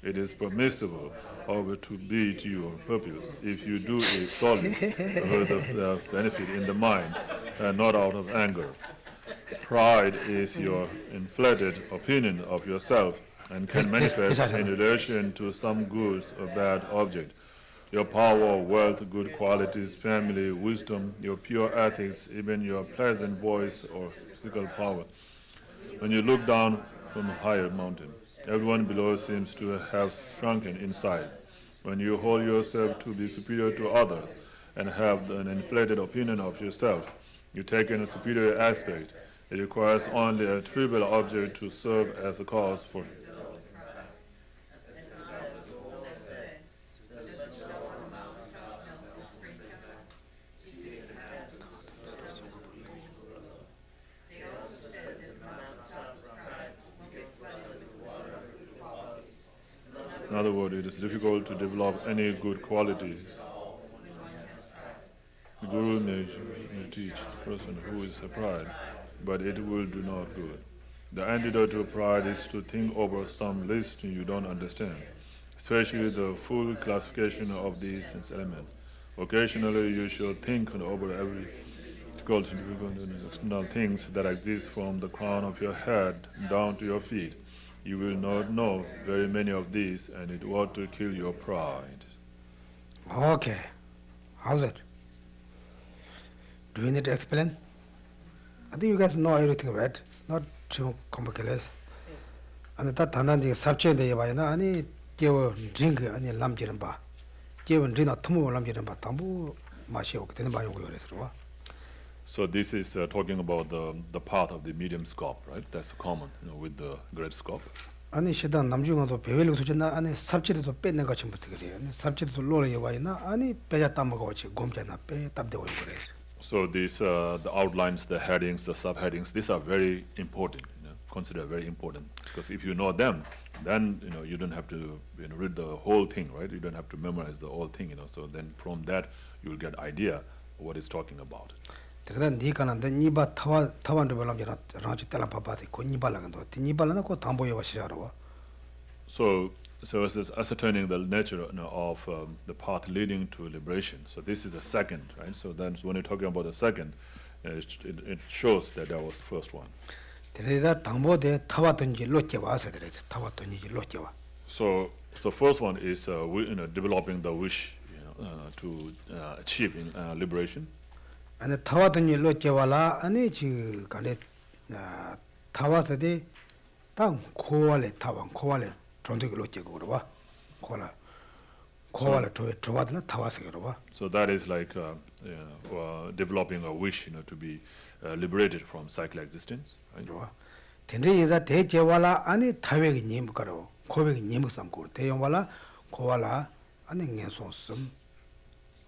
It is permissible, however, to beat your purpose if you do it solely for the benefit in the mind and not out of anger. Pride is your inflated opinion of yourself and can manifest in relation to some good or bad object. Your power, wealth, good qualities, family, wisdom, your pure ethics, even your pleasant voice or physical power. When you look down from a higher mountain, everyone below seems to have shrunken inside. When you hold yourself to be superior to others and have an inflated opinion of yourself, you take in a superior aspect. It requires only a trivial object to serve as a cause for In other words, it is difficult to develop any good qualities. The Guru may teach the person who is a pride, but it will do not good. The antidote to pride is to think over some list you don't understand, especially the full classification of these elements. Occasionally, you should think over every external things that exist from the crown of your head down to your feet. You will not know very many of these, and it ought to kill your pride. Okay. How's it? Do we need to explain? I think you guys know everything, right? It's not too complicated. And that 단단히 삽체인데 봐야나 아니 제워 drink 아니 람지는 봐. 제워 드리나 투모 람지는 봐. 담부 맛이 오게 되는 바용고 그래서. So this is talking about the path of the medium scope, right? That's common, with the great scope. 아니 시단 남중어도 배vel로 소전나 아니 삽체도 뺏는 것 처음부터 그래요. 삽체도 로를 여봐야나 아니 빼자 따먹어 같이 곰자나 빼 답되고 그래. So these the outlines, the headings, the subheadings, these are very important. Considered very important, because if you know them, then you don't have to read the whole thing, right? You don't have to memorize the whole thing, So then from that you will get idea of what it's talking about. 그러다 니가는 니바 타완도 별람이라 라지 tellam papati ko nibalagando nibalana ko tamboyo washaro. So it's ascertaining the nature of the path leading to liberation. So this is the second, right? So then when you're talking about the second, it shows that that was the first one. 그래다 당보대 타왔던지 로께 와서 그래서 타왔던지 로께 와. So first one is developing the wish to achieve liberation. 아니 타왔던지 로께 와라 아니 지 간에 타와서데 땅 고발에 타완 고발에 존득 로께 그러와. 고발에 조와들 타와서 그러와. So that is like developing a wish to be liberated from cyclic existence. Right? 텐데이자 대제와라 아니 타외기 님거로 고백이 님삼고 대용와라 고와라 아니 녀소슴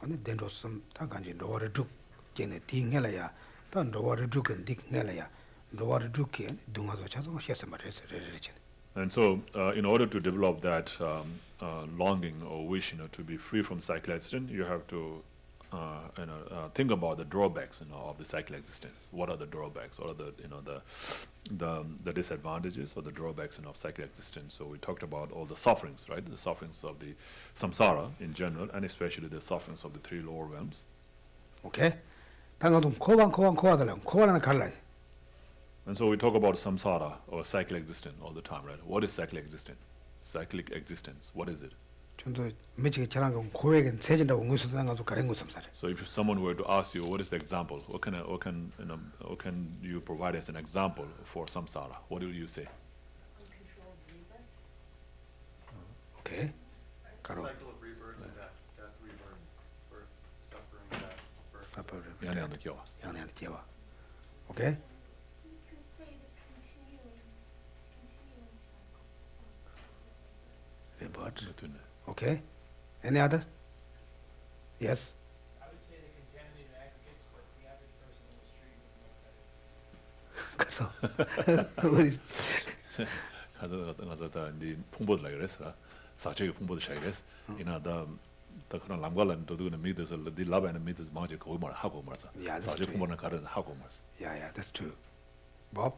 아니 덴도슴 다 간지 로와르 둑 제네 딩헬라야 다 로와르 둑은 딩헬라야 로와르 둑게 둥아서 자동 셰스 말해서 레레체. And so in order to develop that longing or wish to be free from cyclic existence, you have to think about the drawbacks of the cyclic existence. What are the drawbacks? What are the disadvantages or the drawbacks of cyclic existence? So we talked about all the sufferings, right? The sufferings of the samsara in general, and especially the sufferings of the three lower realms. 오케이. 당가도 코반달라 코반은 갈라. And so we talk about samsara or cyclic existence all the time, right? What is cyclic existence? Cyclic existence, what is it? 좀더 매치게 잘한 건 고액은 세진다고 응수당 가서 가는 거 삼사래. So if someone were to ask you what is the example, what can you provide as an example for samsara? What will you say? Uncontrolled rebirth. 오케이. 가로. Cycle of rebirth and death, death, rebirth, birth, suffering, death, birth. 사퍼를. 양양의 기와. 양양의 제와. 오케이. He's going to say the continuing cycle. 리버트. Okay. Any other? Yes. I would say the contaminated aggregates, but the average person in the street wouldn't know what that is. 그래서 우리 가서 다 이제 풍부들 그랬어. 사체의 풍부들 샤이레스. 이나다 다 그런 람갈은 도두는 미드서 디 라바는 미드스 마지 거기 말 하고 말서. Yeah, that's 사체 true. 풍부는 가르 하고 말서. Yeah, that's true. Bob?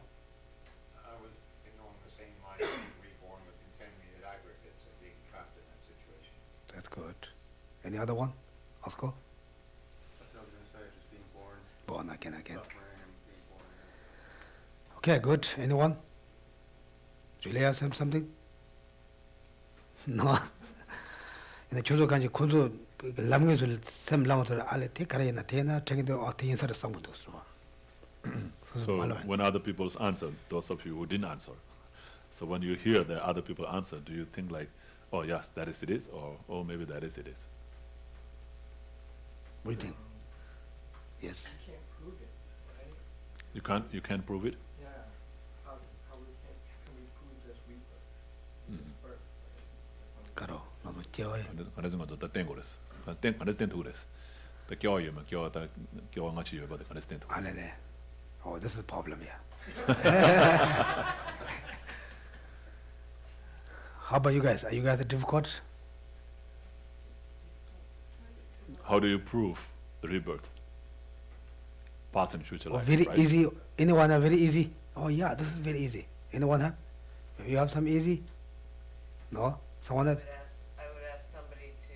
I was along the same line, being reborn with contaminated aggregates and being trapped in that situation. That's good. Any other one? Oscar? That's what I was going to say, just being born, Born again. suffering, and being born again. Okay, good. Anyone? Julia, something? No. 근데 저도 간지 고조 람게술 샘 라운드를 알레 테카레나 테나 챙기도 어떻게 인사를 상부도 있어. So when other people answer, those of you who didn't answer, so when you hear that other people answer, do you think like, oh yes, that is it is, or oh maybe that is it is? What do you think? Yes. You can't prove it, right? You can't prove it. Yeah. How we can we prove this rebirth? Birth, right? 가로. 너도 깨워요. 그래서 먼저 다 땡고랬어. 땡 안에서 땡도 그랬어. 더 겨워요면 겨워다 겨워 같이 여봐도 안에서 땡도. 안 해네. Oh, this is a problem, yeah. How about you guys? Are you guys difficult? How do you prove the rebirth? Past and future Oh, life. very right? easy. Anyone have very easy? Oh, yeah, this is very easy. Anyone have? You have some easy? No? Someone have? I would ask somebody to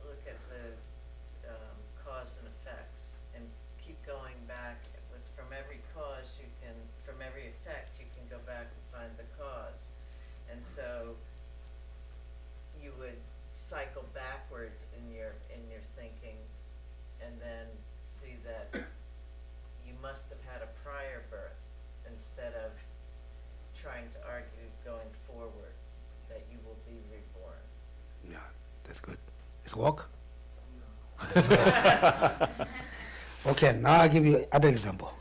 look at the cause and effects and keep going back. From every cause from every effect, you can go back and find the cause. And so you would cycle backwards in your thinking and then see that you must have had a prior birth instead of trying to argue going forward that you will be reborn. Yeah, that's good. It's work? Okay, now I'll give you other example.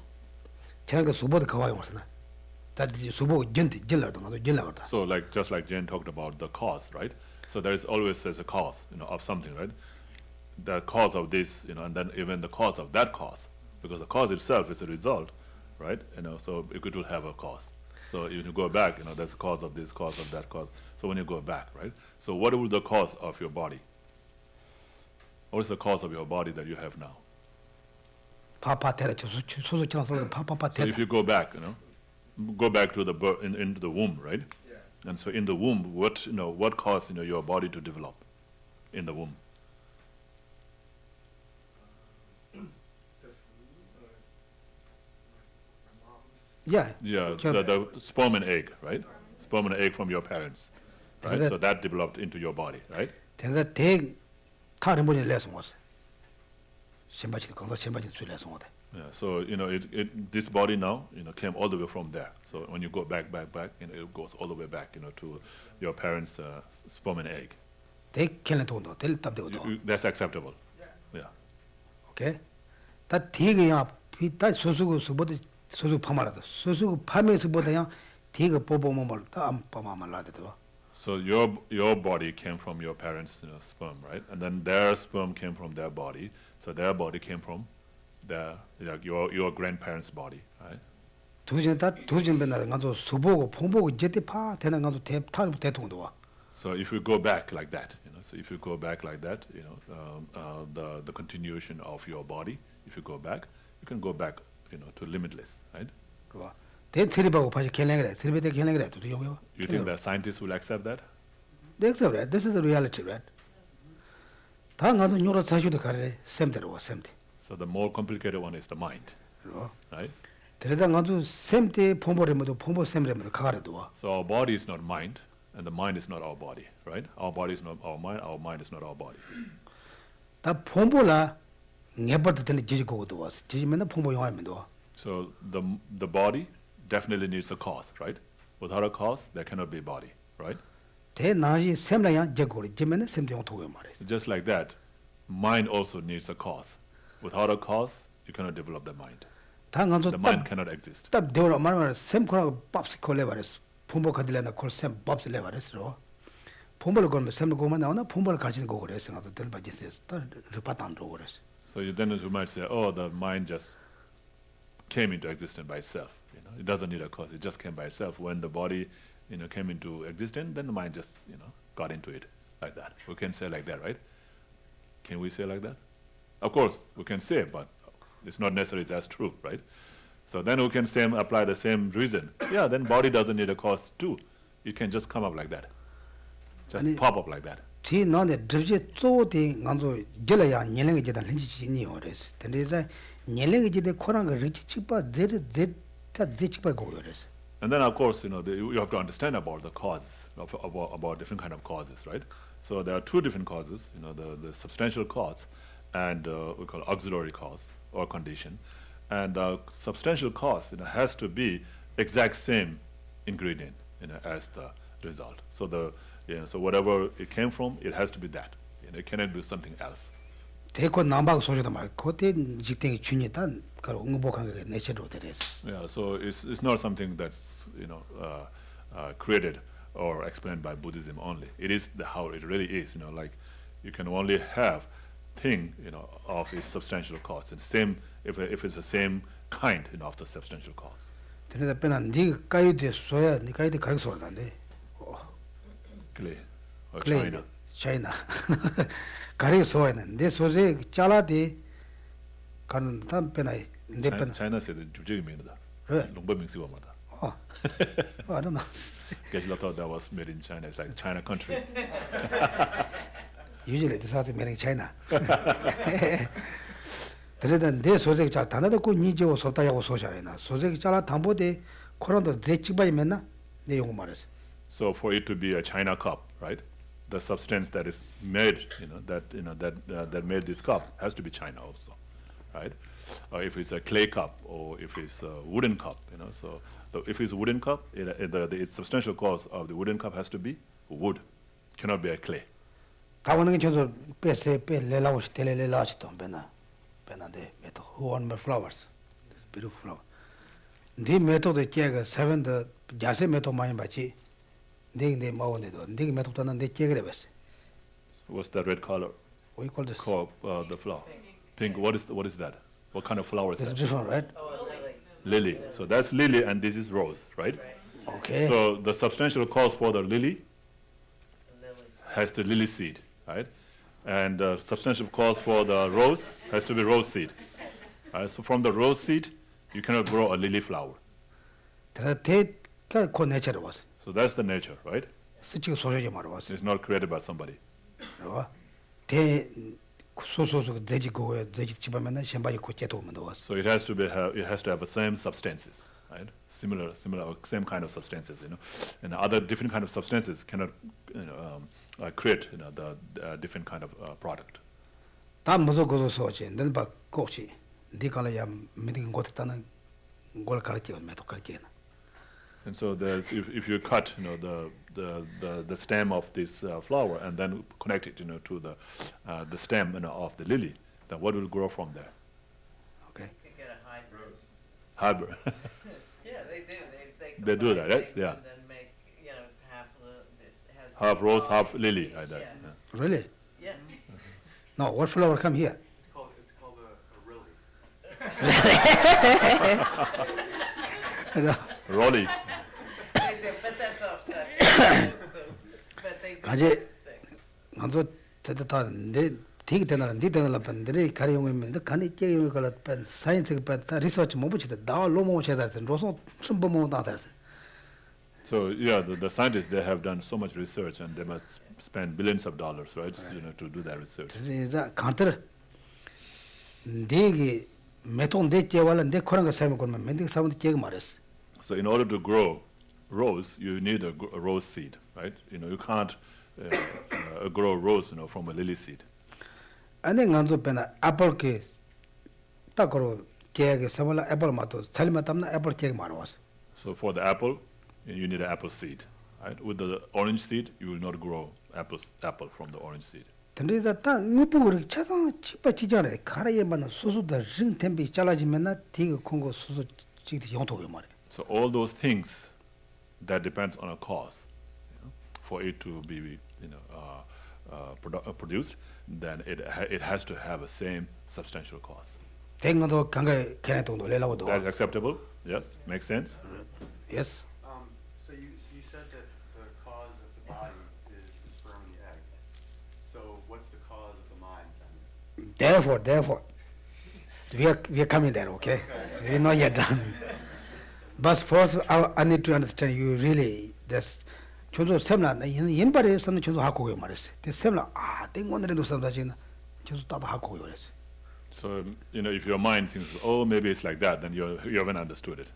저는 그 수보도 가와요, 무슨나? 다 수보 전티 질러도 나도 질러거든. So like just like Jen talked about the cause, right? So there's a cause, of something, right? the cause of this, and then even the cause of that cause, because the cause itself is a result, right? So it will have a cause. So if you go back, there's a cause of this, cause of that, cause. So when you go back, right? So what is the cause of your body? What is the cause of your body that you have now? 파파 테라 소소처럼 소소 파파파 So if 테라. you go back, go back to the into the womb, right? Yeah. And so in the womb, what caused your body to develop in the womb? Just my mom's. Yeah. Yeah, Sure. the sperm and egg, right? Sperm and egg from your parents, right? That- So that developed into your body, right? 대사 대 타는 분이 내서 못. 신바치 건서 신바치 수레서 못. Yeah. So this body now, came all the way from there. So when you go back, it goes all the way back, to your parents' sperm and egg. 대 켈레 돈도 될 답되고도. That's acceptable. Yeah. 오케이. 다 대가야 비다 소수고 수보다 소수 파마라다. 소수 파면서 보다야 대가 뽑으면 뭘다안 파마만 라데도. So your body came from your parents' sperm, right? And then their sperm came from their body. So their body came from your grandparents' body, right? 두전 ben나 가서 수보고 풍보고 제때 파 되는 가서 타는 대통도 와. So if you go back like that, so if you go back like that, the continuation of your body, if you go back, you can go back, to limitless, right? 그거. 대 트리바고 파지 켈랭그래. 트리베데 켈랭그래. 도 요요. You think that scientists will accept that? They accept that. This is the reality, right? 다 가서 뇨라 사슈도 가래. 샘대로 와 샘대. So the more complicated one is the mind, 그거. right? 데려다 가서 샘대 폼보레모도 폼보 샘레모도 가가래도 와. So our body is not mind, and the mind is not our body, right? Our body is not our mind is not our body. 다 폼보라 녜버도 되는 지지고도 와. 지지 맨날 폼보 용하면도 와. So the body definitely needs a cause, right? Without a cause, there cannot be body, right? 대 나시 샘라야 제고리. 지면은 샘대 용토고 말이야. So just like that, mind also needs a cause. Without a cause, you cannot develop the mind. 다 가서 The mind cannot exist. 딱 되어라 말말 샘코라고 밥스 콜레바레스. 폼보 가들레나 콜샘 밥스 레바레스로. 폼보를 걸면 샘을 고만 나오나 폼보를 가르치는 거 그래서 가서 될 바지스. 딱 르파탄 로 그래서. So then you might say, oh, the mind just came into existence by itself. It doesn't need a cause. It just came by itself. When the body, came into existence, then the mind just, got into it like that. We can say like that, right? Can we say like that? Of course, we can say, but it's not necessarily that's true, right? So then we can apply the same reason. Yeah, then body doesn't need a cause too. It can just come up like that. Just 아니, pop up like that. 지 너네 드르제 쪼데 간조 jelaya 년랭이 제단 흔지지니 오레스. 근데 이제 년랭이 제대 코랑 그 리치 치바 제다 제치바 고요레스. And then, of course, you have to understand about the causes, about different kind of causes, right? So there are two different causes, the substantial cause and we call auxiliary cause or condition. And the substantial cause, has to be exact same ingredient, as the result. So so whatever it came from, it has to be that. It cannot be something else. 대고 남박 소리도 말. 그때 직등이 준이단 그로 응보한 게 내셔로 되레스. Yeah, so it's not something that's created or explained by Buddhism only. It is how it really is. Like you can only have thing of its substantial cause, and same if it's the same kind of the substantial cause. 근데 빼난 네 까이데 소야 네 까이데 가르쳐 올단데. Clay or 클레이, China. 차이나. 가르쳐 소야는 내 소제 잘라디 가는 단 빼나 내 빼나. China said the Urgyen mean that. 그래. Longba 어. I don't know. Geshe thought that was made in China. It's like China country. Usually this is made in China. 그래도 내 소재가 잘 단어도 니지고 소다하고 소샤이나 소재가 잘 담보데 코로나도 대치바이면나 내용 말해서. So for it to be a China cup, right? The substance that is made, that made this cup has to be China also, right? Or if it's a clay cup or if it's a wooden cup, So if it's a wooden cup, the substantial cause of the wooden cup has to be wood, cannot be a clay. 다 오는 게 저도 빼레라우시 텔레레라시도 빼나데 메토 who want my flowers. Beautiful flower. 네 메토도 제가 세븐더 자세 메토 많이 받지. 네 마오네도 네 메토도 내 제가 그랬어. What's the red color? What do you call this? called the flower? Pink. What is that? What kind of flower is It's that? different, right? Oh, a lily. Lily. So that's lily, and this is rose, right? Right. Okay. So the substantial cause for the lily The lilies. has the lily seed, right? And the substantial cause for the rose has to be rose seed. So from the rose seed, you cannot grow a lily flower. 대가 그 nature was. So that's the nature, right? 스치고 소소지 말 was. It's not created by somebody. 대 소소소 돼지 고에 돼지 집하면은 셴바지 고째도 오면 was. So it has to have the same substances, right? Similar, same kind of substances, And other different kind of substances cannot, create, the different kind of product. 다 무서 고도서지. 넌 봐 꼭지. 네가라야 믿는 것 같다는 걸 가르치고 매도 가르치나. And so if you cut, the stem of this flower and then connect it, to the stem, of the lily, then what will grow from there? 오케이. You could get a hybrid. Hybrid. Yeah, they do. They do combine that, right? things Yeah. And then make, half it has Half rose, half flowers. lily, like that. Yeah. Yeah. Really? Yeah. No, what flower come here? It's called a really. Rolly. They do, but that's offset. But they do 가지 different things. 간소 됐다 내 되게 되나는 네 되나라 반들이 가리용이면 간이 째용이 걸어 반 사이언스 반다 리서치 못 붙이다 나 로모 제다든 로소 춤보모 나다. So yeah, the scientists, they have done so much research and they must spend billions of dollars, right? To do that research. 그래서 간들 내게 메통 내 제와는 내 그런 거 사면 그러면 맨들 사면 제가 말했어. So in order to grow rose, you need a rose seed, right? You can't grow rose, from a lily seed. 아니 간소 배나 애플게 딱으로 제가 사면 애플 맛도 살면 담나 애플 제가 말았어. So for the apple, you need an apple seed, right? With the orange seed, you will not grow apple from the orange seed. 근데 다 무부를 차상 집어지잖아요. 가라에만 소소다 ring 템비 잘라지면나 되게 큰거 소소 지기 용도가 말이야. So all those things that depends on a cause, for it to be, produced, then it has to have a same substantial cause. 대응도 강가 걔네도 놀래라고도. That's acceptable? Yes, makes sense. Yes. So you said that the cause of the body is the sperm and the egg. So what's the cause of the mind then? Therefore, we are coming there, okay? We're not yet done. But first, I need to understand you really. That's 저도 셈나 옛날에서는 저도 하고 말했어. 그 셈나 땡원들에도 셈다지나 저도 따도 하고 그랬어. So, if your mind thinks, oh, maybe it's like that, then you haven't understood it.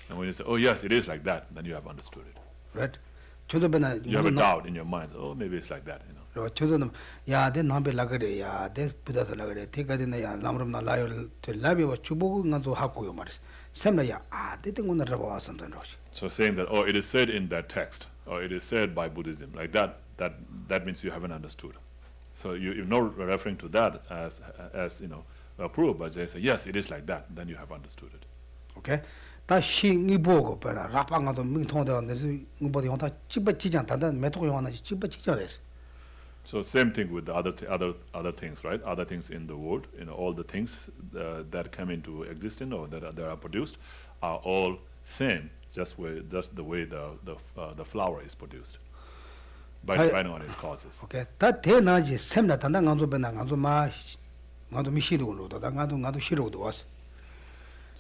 And when you say, oh, yes, it is like that, then you have understood it. Right? 저도 배나 You have a doubt in your mind, oh, maybe it's like that, 저도는 야내 남배 라그래 야내 부다서 라그래 대가되나 야 람름 나 라요 라비와 주보고 간도 하고요 말이야. 셈나 야 대등원을 잡아 왔었던 거지. So saying that, oh, it is said in that text, or it is said by Buddhism, like that means you haven't understood. So you're not referring to that as approved, but they say, yes, it is like that, then you have understood it. 오케이. 다 신이 보고 봐라. 라방가도 민통되었는데 이보다 용다 집어지지 않다는 메토고 용하나 집어지잖아요. So same thing with the other things, right? Other things in the world, all the things that come into existence or that are produced are all same, just the way the flower is produced, depending on its causes. 오케이. 다 대나지 셈나 단단 간조 배나 간조 마 간조 미시도로도 간조 시로도 왔어.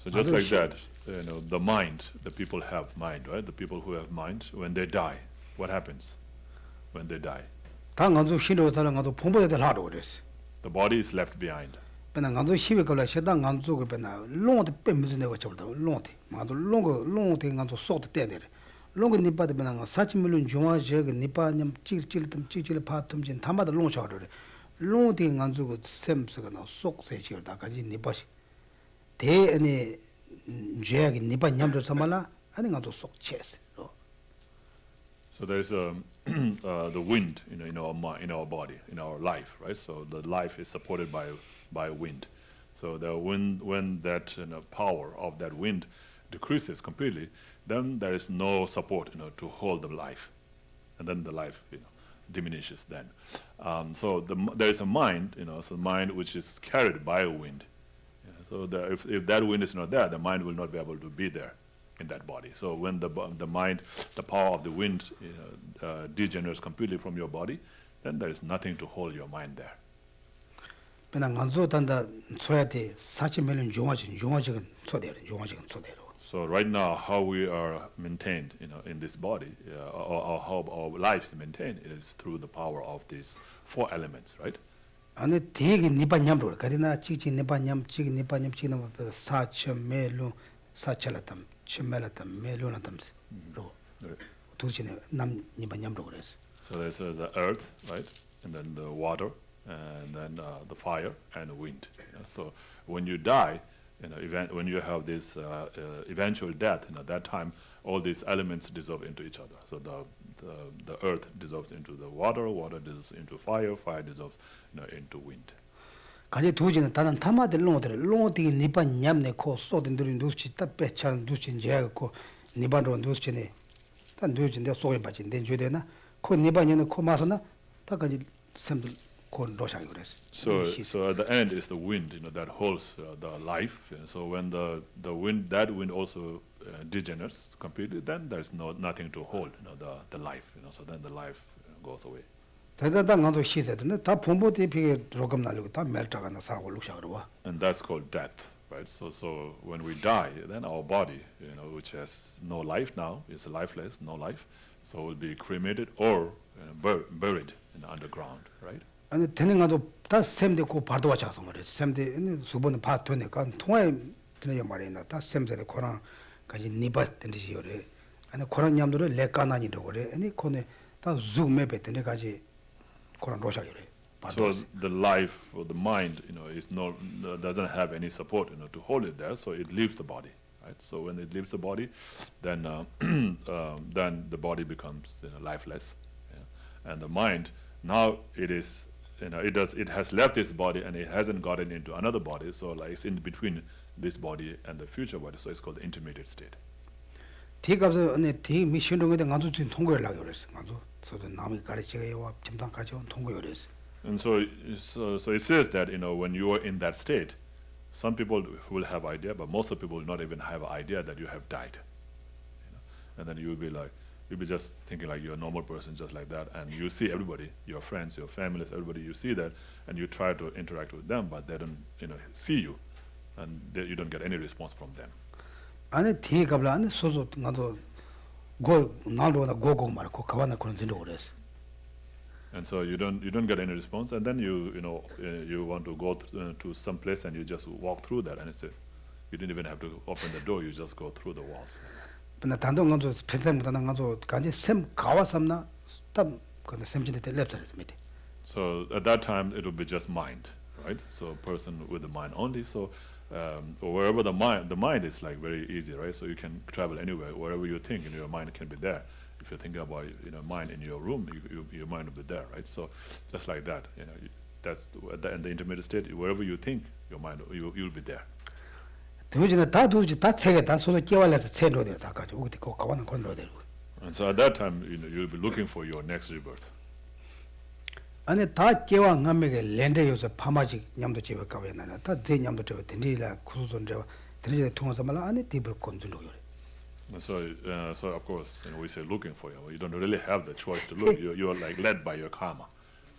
So just like that, the mind, the people have mind, right? The people who have mind, when they die, what happens when they die? 다 간조 시로 사람 간조 풍부에들 하러 그랬어. The body is left behind. 배나 간조 시외 걸라 세당 간조 그 배나 롱도 빼면서 내가 잡다 롱도 마도 롱도 간조 속도 떼들. 롱고 니빠데 배나 사치 밀론 중화 저거 니빠냠 찌찌를 파tum진 담바다 롱 샤르래. 롱도 간조 그 셈스가 나 속세 지르다까지 니빠시 대니 죄하기 니빠 냠도 참말라 아니 간조 속 쳇스. So there's the wind, in our body, in our life, right? So the life is supported by wind. So the wind, when that power of that wind decreases completely, then there is no support, to hold the life, and then the life, diminishes then. So there is a mind, so mind which is carried by a wind. Yeah, so if that wind is not there, the mind will not be able to be there in that body. So when the mind, the power of the wind degenerates completely from your body, then there is nothing to hold your mind there. So right now, how we are maintained, in this body, or how our life is maintained, is through the power of these 4 elements, right? So there's the earth, right, and then the water, and then the fire and the wind. So when you die, when you have this eventual death, that time all these elements dissolve into each other. So the earth dissolves into the water, water dissolves into fire, fire dissolves into wind. 간제 두지는 다른 타마들 롱어들이 니반 냠네 코 소든들이 누치 답배차는 누치 제하고 니반로 누치네 단 누진데 소에 빠진데 주되나 코 니반에는 코 마서나 다까지 샘들 코 로샹이 그랬어. So at the end is the wind, that holds the life. So when the wind, that wind also degenerates completely, then there's nothing to hold, the life. So then the life goes away. 대단한 것도 시세던데 다 본보 대피게 로금 날리고 다 멜타가나 사고 룩샤그러와. And that's called death, right? So when we die, then our body, which has no life now, is lifeless, no life, so will be cremated or buried in the underground, right? 아니 되는가도 다 샘데 고 바도와 자서 말이야. 샘데 수번은 바도니까 통화에 드는 말이나 다 샘데 코랑 가지 니바 된듯이 요래. 아니 코랑 냠도를 레까나니도 그래. 아니 코네 다 줌에 뱉는 가지 코랑 로샤요래. So the life or the mind, is doesn't have any support, to hold it there, so it leaves the body, right? So when it leaves the body, then then the body becomes lifeless, and the mind now it is, it has left its body and it hasn't gotten into another body, so like it's in between this body and the future body, so it's called the intermediate state. 뒤가서 언니 뒤 미션동에다 간도 진 통과를 하게 그랬어. 간도 저도 남이 가르치게요. 점당 가르쳐 통과를 그랬어. And so it says that when you are in that state, some people will have idea, but most of people will not even have idea that you have died. And then you'll be just thinking like you're a normal person, just like that, and you see everybody, your friends, your families, everybody, you see that, and you try to interact with them, but they don't, see you, and you don't get any response from them. 안에 뒤가블 안에 소소 나도 고 나로나 고고 말고 가만히 그런 진도 그랬어. And so you don't get any response, and then you want to go to some place and you just walk through that, and you didn't even have to open the door, you just go through the walls. 근데 단독 가서 펜템보다 가서 간지 샘 가와삼나 땀 근데 샘진데 랩터스 밑에. So at that time it will be just mind, right? So a person with the mind only. So wherever the mind is like very easy, right? So you can travel anywhere, wherever you think, your mind can be there. If you're thinking about mind in your room, your mind will be there, right? So just like that, that's in the intermediate state. Wherever you think, your mind you'll be there. 두지는 다 두지 다 책에 다 손을 끼워려서 채로들 다 가지고 우리 그 가만히 건로들. And so at that time, you'll be looking for your next rebirth. 안에 다 끼워 남에게 랜드에서 파마직 냠도 집에 가면은 다 대냠도 집에 드리라 구소선 저 드리라 통해서 말 안에 디블 건들고 그래. So of course, we say looking for you. You don't really have the choice to look. You are like led by your karma.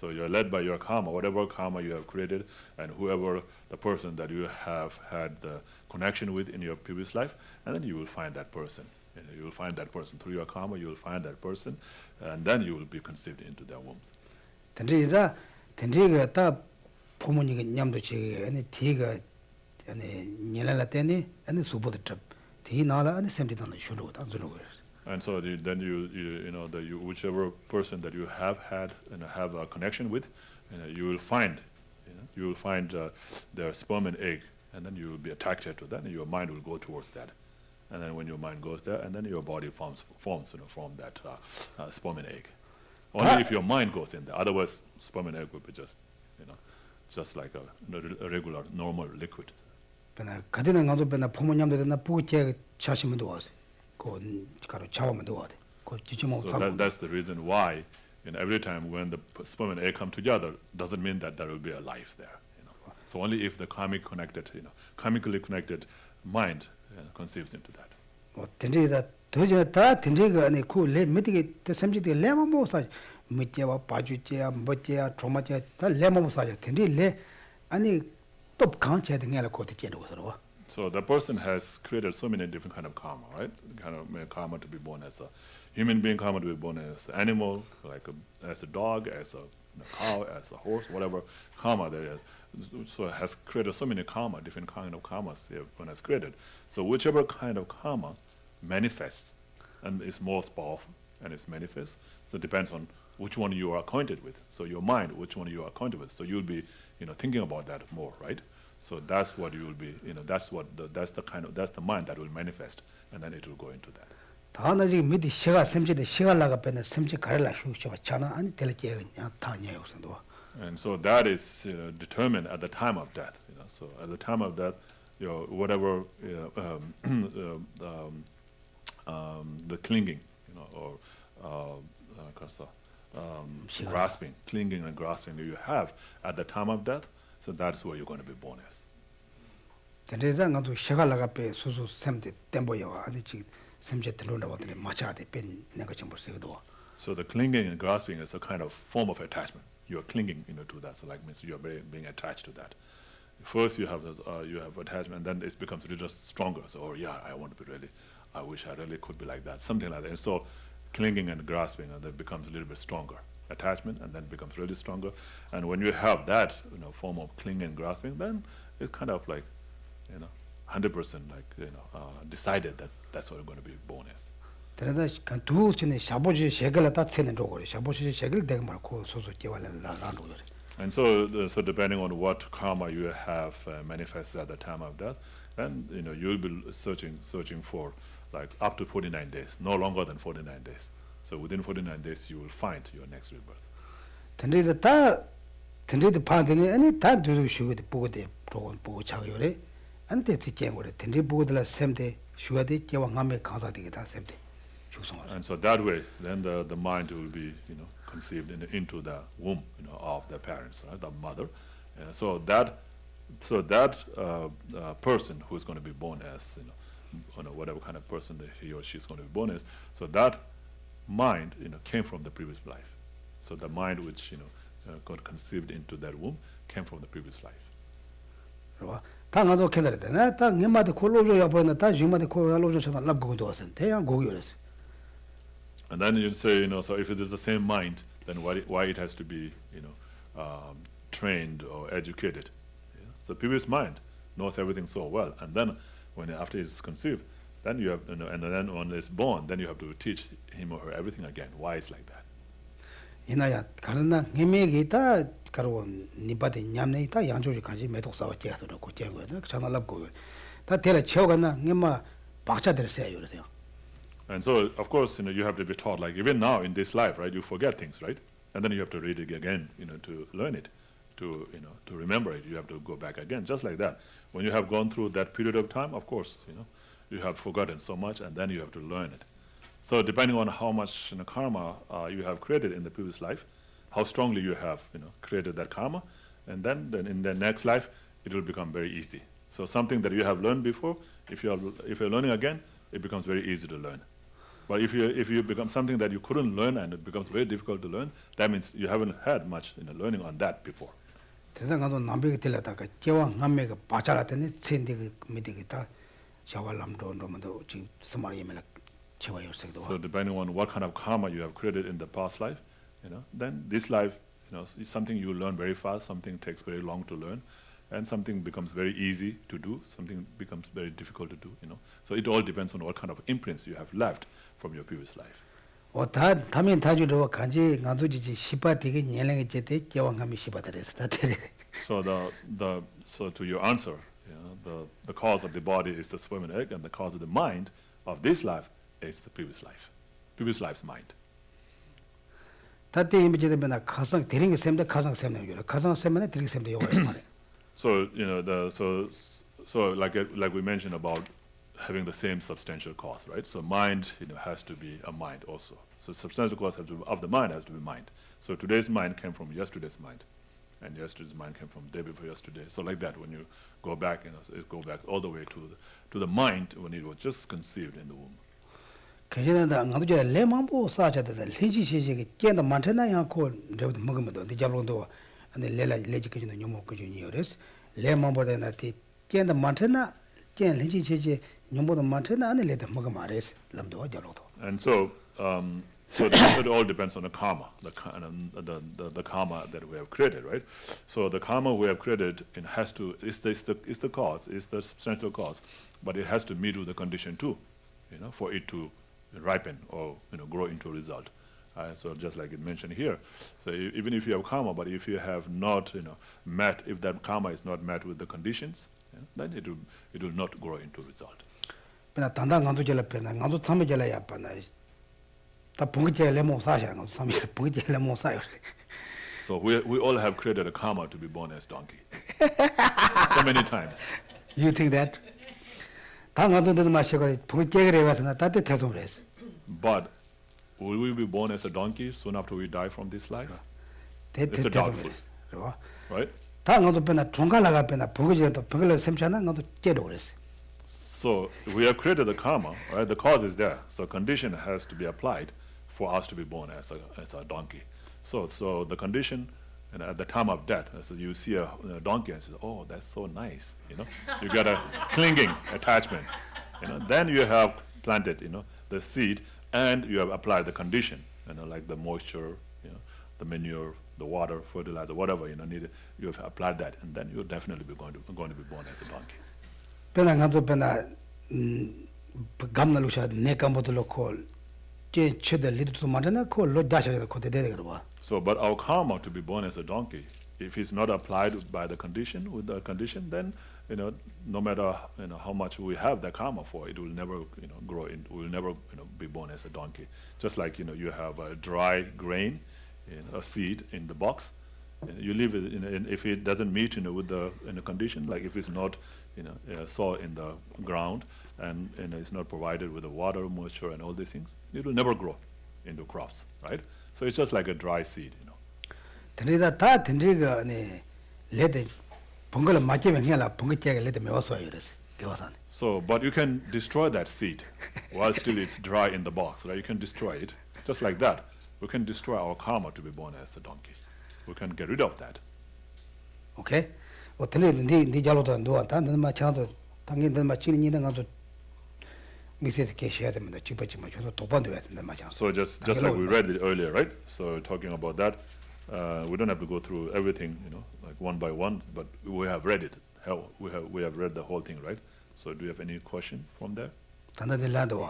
So you're led by your karma, whatever karma you have created, and whoever the person that you have had the connection with in your previous life, and then you will find that person. You will find that person through your karma. You will find that person, and then you will be conceived into their wombs. 근데이자 근데가 다 부모님이 냠도 지게 아니 뒤가 아니 년랄라 때니 아니 수보도 접 뒤나라 아니 샘디도는 쉬고 다 주는 거예요. And so then you whichever person that you have had and have a connection with, you will find their sperm and egg, and then you will be attracted to that, and your mind will go towards that. And then when your mind goes there, and then your body forms from that sperm and egg. Only if your mind goes in there. Otherwise, sperm and egg would be just like a regular, normal liquid. 그러나 가디는 가도 배나 부모님들 나 부게 자시면 도와서 그 가로 잡으면 도와돼. 그 지지모 So that's the reason why every time when the sperm and egg come together, doesn't mean that there will be a life there. So only if the karmically connected mind conceives into that. 텐디다 도저다 텐디가 아니 쿠레 미티게 테섬지게 레마모사 미티와 바주제야 뭐제야 조마제 다 레마모사야 텐디레 아니 또 강체야 등에라 코티 제는 것으로. So the person has created so many different kind of karma, right? Kind of karma to be born as a human being, karma to be born as an animal, like as a dog, as a cow, as a horse, whatever karma there is. So it has created so many karma, different kind of karmas one has created. So whichever kind of karma manifests and is most powerful and is manifest, so it depends on which one you are acquainted with. So your mind, which one you are acquainted with. So you'll be, thinking about that more, right? So that's what you will be, that's the mind that will manifest, and then it will go into that. 다나 지금 미디 시가 샘지데 시갈라가 빼는 샘지 가rel라 슈셔바 차나 아니 텔게 그냥 타냐 요선도. And so that is determined at the time of death. So at the time of death, whatever the clinging, or grasping, clinging and grasping that you have at the time of death, so that's where you're going to be born as. 텐데자 가도 시갈라가 빼 수수 샘데 템보요 아니 지 샘제 들어온다 보더니 마차데 뺀 내가 좀 벌써도. So the clinging and grasping is a kind of form of attachment. You are clinging, to that. So like means you are being attached to that. First you have attachment, and then it becomes really just stronger. So I wish I really could be like that, something like that. And so clinging and grasping, and that becomes a little bit stronger. Attachment, and then becomes really stronger. And when you have that, form of clinging and grasping, then it's kind of like, 100% like, decided that that's what you're going to be born as. 그래서 두 전에 샤보지 쉐글라 다 세는 로고래. 샤보지 쉐글 내가 말고 소소 깨발라라는 거래. And so depending on what karma you have manifested at the time of death, then you'll be searching for like up to 49 days, no longer than 49 days. So within 49 days you will find your next rebirth. 텐데도 파데니 아니 다 두루 쉬고도 보고데 프로그램 보고 자고래. 안테 티쟁고래. 텐데 보고들 샘데 쉬어데 제왕함에 가사되게다 샘데. And so that way, then the mind will be, conceived into the womb, of the parents, right, the mother. So that person who is going to be born as, whatever kind of person that he or she is going to be born as, so that mind, came from the previous life. So the mind which, got conceived into that womb came from the previous life. 당아도 캐나다네. 당 님마데 콜로조야 보이나 다 주마데 콜로조 쳐다 랍고도 왔은. 대양 고기였어. And then you say, so if it is the same mind, then why it has to be, trained or educated? Yeah? So previous mind knows everything so well, and then after it's conceived, then you have, and then when it's born, then you have to teach him or her everything again. Why it's like that? 이나야 가는나 님에게 다 가로 니바데 냠네 있다 양조지 간지 매독사와 제하도록 고쟁거든. 전화랍고 다 데려 채워갔나 님마 박자들 세요 그러세요. And so, of course, you have to be taught, like even now in this life, right, you forget things, right? And then you have to read it again, to learn it, to remember it. You have to go back again, just like that. When you have gone through that period of time, of course, you have forgotten so much, and then you have to learn it. So depending on how much karma you have created in the previous life, how strongly you have, created that karma, and then in the next life, it will become very easy. So something that you have learned before, if you're learning again, it becomes very easy to learn. But if you become something that you couldn't learn and it becomes very difficult to learn, that means you haven't had much learning on that before. 대상가도 남백이 들려다가 제왕 남매가 바자라더니 첸디그 미디기다 샤왈람도 놈도 지 스마리에메라 채와요색도. So depending on what kind of karma you have created in the past life, then this life, is something you learn very fast, something takes very long to learn, and something becomes very easy to do, something becomes very difficult to do, So it all depends on what kind of imprints you have left from your previous life. 다 타면 타주로 간지 나도지지 시바티게 년랭이 제때 제왕함이 시바다레스 다테레. So so to your answer, the cause of the body is the sperm and egg, and the cause of the mind of this life is the previous life's mind. 다때 이미지되면 가상 데링게 셈데 가상 셈네 요라 가상 셈네 데링게 셈데 요가 말해. So so like we mentioned about having the same substantial cause, right? So mind, has to be a mind also. So substantial cause of the mind has to be mind. So today's mind came from yesterday's mind, and yesterday's mind came from day before yesterday. So like that, when you go back, it go back all the way to the mind when it was just conceived in the womb. 그전에다 나도 레망보 사자다 린지시시게 깬다 많잖아 양코 저도 먹으면도 디잡론도 아니 레라 레지케는 요모 그주니어스 레망보다 티 깬다 많잖아 깬 린지시시 요모도 많잖아 아니 레다 먹으면 알았어 람도 저로도. And so it all depends on the karma, the karma that we have created, right? So the karma we have created is the cause, is the substantial cause, but it has to meet with the condition too, for it to ripen or grow into a result. So just like it mentioned here, so even if you have karma, but if you have not met, if that karma is not met with the conditions, then it will not grow into result. 그나 단단 간도 절lap에나 간도 참에 절라야 빠나 다 봉기제 레모 사샤랑 간도 참에 봉기제 레모 사요. So we all have created a karma to be born as donkey so many times. You think that? 다 간도 되는 마셔가 봉기제를 해와서나 따뜻해서 그랬어. But will we be born as a donkey soon after we die from this life? It's a doubtful, right? 다 간도 빼나 종갈라가 빼나 봉기제도 봉기를 셈잖아 간도 제로 그랬어. So we have created the karma, right? The cause is there. So condition has to be applied for us to be born as a donkey. So the condition, at the time of death, so you see a donkey and say, "Oh, that's so nice," You got a clinging attachment, Then you have planted, the seed, and you have applied the condition, like the moisture, the manure, the water, fertilizer, whatever needed. You have applied that, and then you're definitely going to be born as a donkey. 빼나 간도 빼나 감나루샤 내감보들로 콜 제 최대 리드도 많잖아 콜로 다셔도 코데 되게 봐. So, but our karma to be born as a donkey, if it's not applied by the condition, then no matter how much we have the karma for, it will never grow in. We will never be born as a donkey. Just like you have a dry grain, a seed in the box, you leave it. If it doesn't meet with the condition, like if it's not soil in the ground and it's not provided with the water, moisture, and all these things, it will never grow into crops, right? So it's just like a dry seed, 근데다 다 된지가 네 레데 봉걸 맞으면 해라 봉기제가 레데 메워서 이랬어. 개와산. So, but you can destroy that seed while still it's dry in the box, right? You can destroy it just like that. We can destroy our karma to be born as a donkey. We can get rid of that. 오케이? 어떻게 네 잘못도 누가 단는 마찬가지로 당연히 마치는 가도 미세스 계셔야 됩니다. 집어지면 저도 도반도 해야 된다 맞아. So just like we read it earlier, right? So talking about that, we don't have to go through everything, like one by one, but we have read it. We have read the whole thing, right? So do you have any question from there? 단단들라도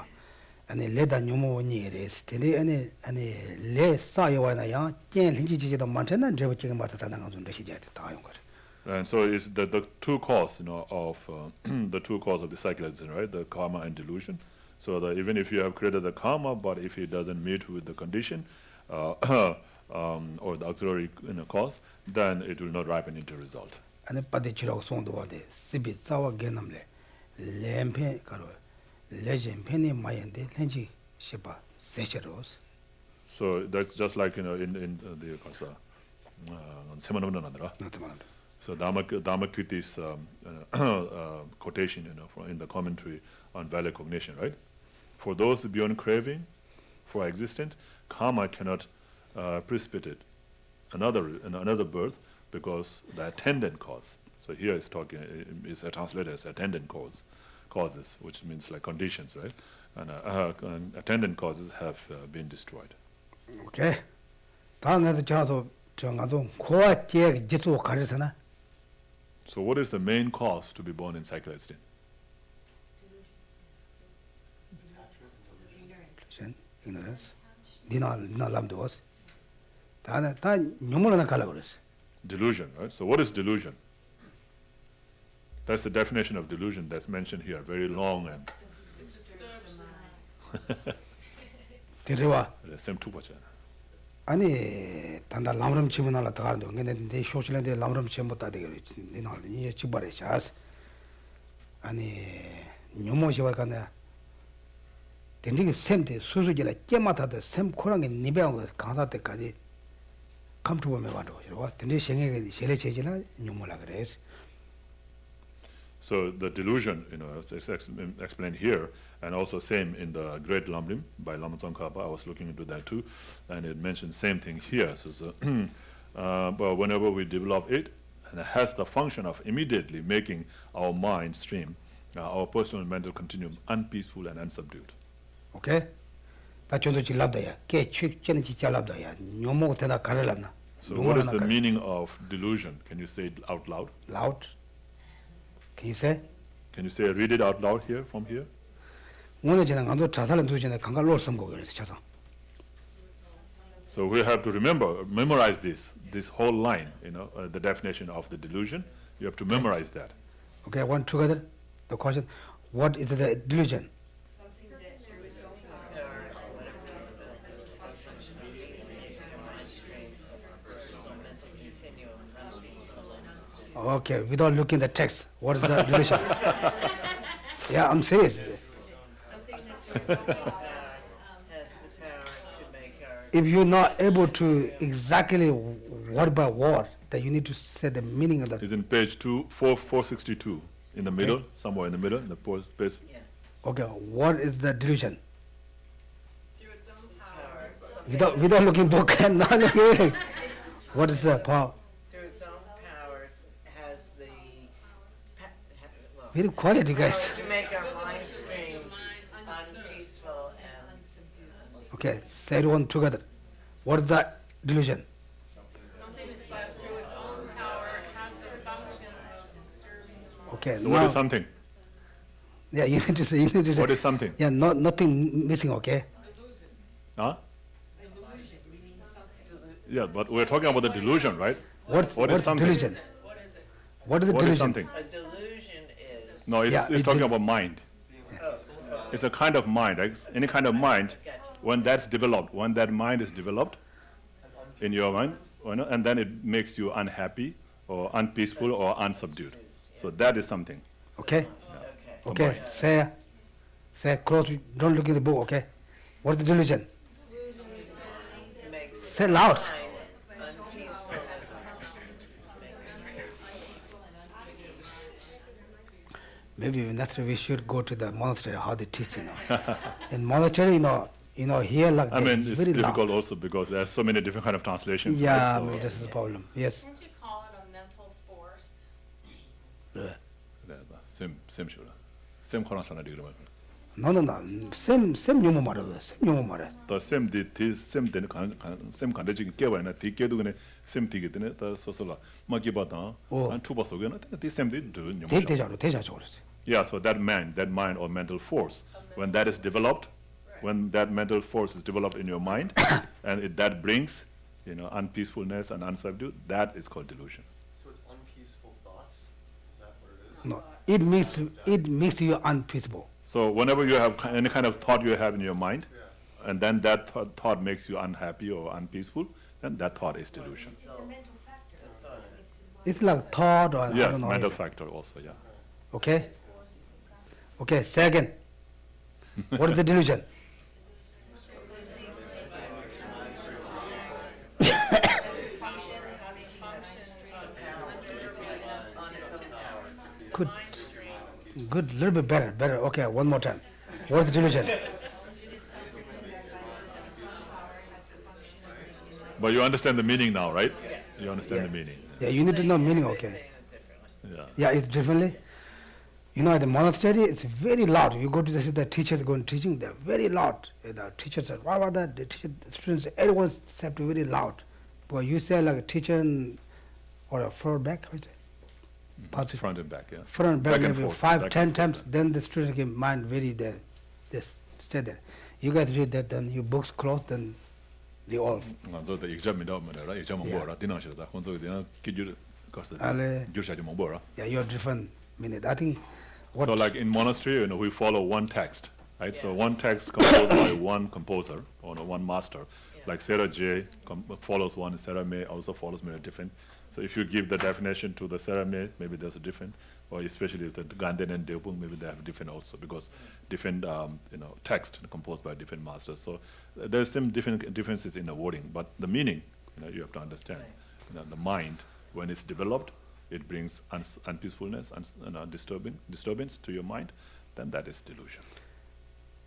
아니 레다 뇨모니레스 테네 아니 레 사요와나야 젠 린지지도 많잖아. 저거 지금 말다 단단한 좀 되시지 다 용 거죠. And so it's the two causes, of the two causes of the cyclism, right? The karma and delusion. So that even if you have created the karma, but if it doesn't meet with the condition or the auxiliary cause, then it will not ripen into result. 아니 빠데치라고 손도 와데 시비 싸워 게남래 렘페 가로 레젠페니 마연데 렌지 시바 세셔로스. So that's just like in the seminal. 나타만. So Dharmakirti's quotation, in the commentary on valid cognition, right? For those beyond craving for existence, karma cannot precipitate another birth because the attendant cause. So here it's talking is translated as attendant causes, which means like conditions, right? And attendant causes have been destroyed. 오케이. 다음에서 저서 정아도 고아제 지수 가르잖아. So what is the main cause to be born in cyclism? ignorance. 니나 람도스. 다 뇨모나 갈라 그랬어. Delusion, right? So what is delusion? That's the definition of delusion that's mentioned here, very long and 데려와. same two pacha. 아니 단다 람름 치문하라 다가도 근데 내 쇼실랜드 람름 치문 못 다되게 니나 니 집발에 샤스. 아니 nyumo shiwa kana dendiki semte susujila jematata sem korangi nibeonga kansa tekkaji kamtuwa me wando shirwa dendi shengege shele chejila nyumo la kres. So the delusion, is explained here, and also same in the Great Lam-rim by Lama Tsongkhapa. I was looking into that too, and it mentioned same thing here. So, but whenever we develop it, and it has the function of immediately making our mind stream, our personal and mental continuum unpeaceful and unsubdued. Okay? 다 존도치 labdaya, ke chik chenechi cha labdaya, nyomo tena kare labna. So what is the meaning of delusion? Can you say it out loud? Loud? Can you say? Can you say, read it out loud here, from here? 오늘 저는 안도 자살은 두전에 강가 롤 선고 그래서 차상. So we have to memorize this whole line, the definition of the delusion. You have to memorize that. Okay, one together. The question, what is the delusion? Something that through its own power, or whatever function of your mind stream, personal mental continuum, unpeaceful. Okay, without looking at the text, what is the delusion? Yeah, I'm serious. Something that through its own power has the power to make our If you're not able to exactly word by word, then you need to say the meaning of the. It's in page 462, in the middle, somewhere in the middle, in the page. yeah, Okay, what is the delusion? Through its own power, power. something Without looking book and not looking. What is the power? through its own powers has the well, Very quiet, you guys. power to make our mind stream unpeaceful and Okay, say it one together. What is the delusion? Something that through its own power has the function of disturbing. Okay, So now. what is something? Yeah, you need to say. You need to say. What is something? Yeah, nothing missing. Okay. Huh? Yeah, but we're talking about the delusion, right? What is what's something? delusion? What is the What delusion? is something? a delusion is No, it's, Yeah, it's it talking did- about mind. oh, It's a kind of mind, right? Any kind of mind, when that's developed, when that mind is developed in your mind, and then it makes you unhappy or unpeaceful or unsubdued. So that is something. Okay. okay. Okay. Say close. Don't look at the book. Okay. What is the delusion? Makes Say loud. mind unpeaceful. Maybe necessarily we should go to the monastery. How they teach, In monastery, here like I mean, it's very difficult loud. also because there are so many different kind of translations. Yeah, right? So, maybe this is the problem. Yes. Can't you call it a mental force? same show. Same Quran degree. No. Same nyomo mare. Same nyomo mare. The same same same kind of thing. Kewa na ti kedu gane same thing itne ta sosola magiba ta Oh. and tuba so gane the same thing do nyomo. 대자로. Yeah, so that mind or mental force, when that is developed, when that mental force is developed in your mind, and that brings, unpeacefulness and unsubdued, that is called delusion. So it's unpeaceful thoughts? Is that what it is? No, it makes you unpeaceful. So whenever you have any kind of thought you have in your mind, and then that thought makes you unhappy or unpeaceful, then that thought is delusion. It's a mental factor. It's like thought or I Yes, don't know. mental factor also, yeah. Okay. Okay. Say again. What is the delusion? Good. Little bit better. Okay. One more time. What is the delusion? But you understand the meaning now, right? You understand the meaning. Yeah, you need to know meaning. Okay. Saying it differently. Yeah. Yeah, it's differently. At the monastery, it's very loud. You go to the teachers go and teaching, they're very loud. The teachers say, what about that? The teacher, the students, everyone have to be very loud. But you say like a teacher or a front back, how is it? Positive. Front and back, yeah. Front back, and maybe forth, 5, back 10 and forth, times, then the student can mind very there. They stay there. You guys read that, then your books closed, then they all. So the exam is right? Exam on board, dinner, that one, so they give you Ale- the Yeah, you're different minute. I think what So like in monastery, we follow one text, right? So one text composed by one composer or one master. Like Sera Je follows one, Sera Me also follows maybe different. So if you give the definition to the Sera Me, maybe there's a different. or especially the Ganden and Deobung, maybe they have different also, because different text composed by different masters. So there's some different differences in the wording, but the meaning, you have to understand. The mind, when it's developed, it brings unpeacefulness and disturbance to your mind, then that is delusion.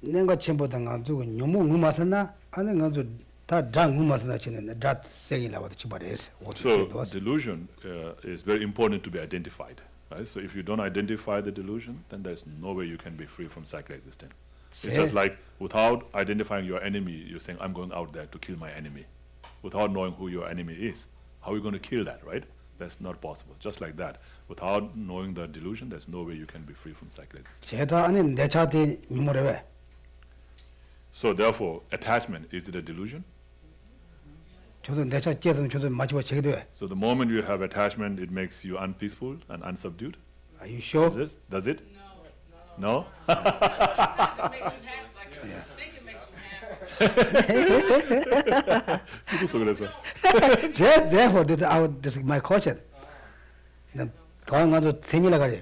내가 첨보다 가지고 너무 무마스나 아니 가지고 다장 무마스나 치는 다 생이라고 치바레스. So delusion is very important to be identified, right? So if you don't identify the delusion, then there's no way you can be free from cyclic existence. It's just like without identifying your enemy, you're saying, I'm going out there to kill my enemy. Without knowing who your enemy is, how are you going to kill that, right? That's not possible. Just like that. Without knowing the delusion, there's no way you can be free from cyclic existence. 제가 아니 내 차대 유모레베. So therefore, attachment, is it a delusion? 저도 내 차 째서는 저도 마치고 제게 돼. So the moment you have attachment, it makes you unpeaceful and unsubdued? Are you sure? Does it? No. No? Sometimes it makes you happy, like you think it makes you happy. 누구서 그래서? Therefore, this is my question. 가만 가서 생일에 가리.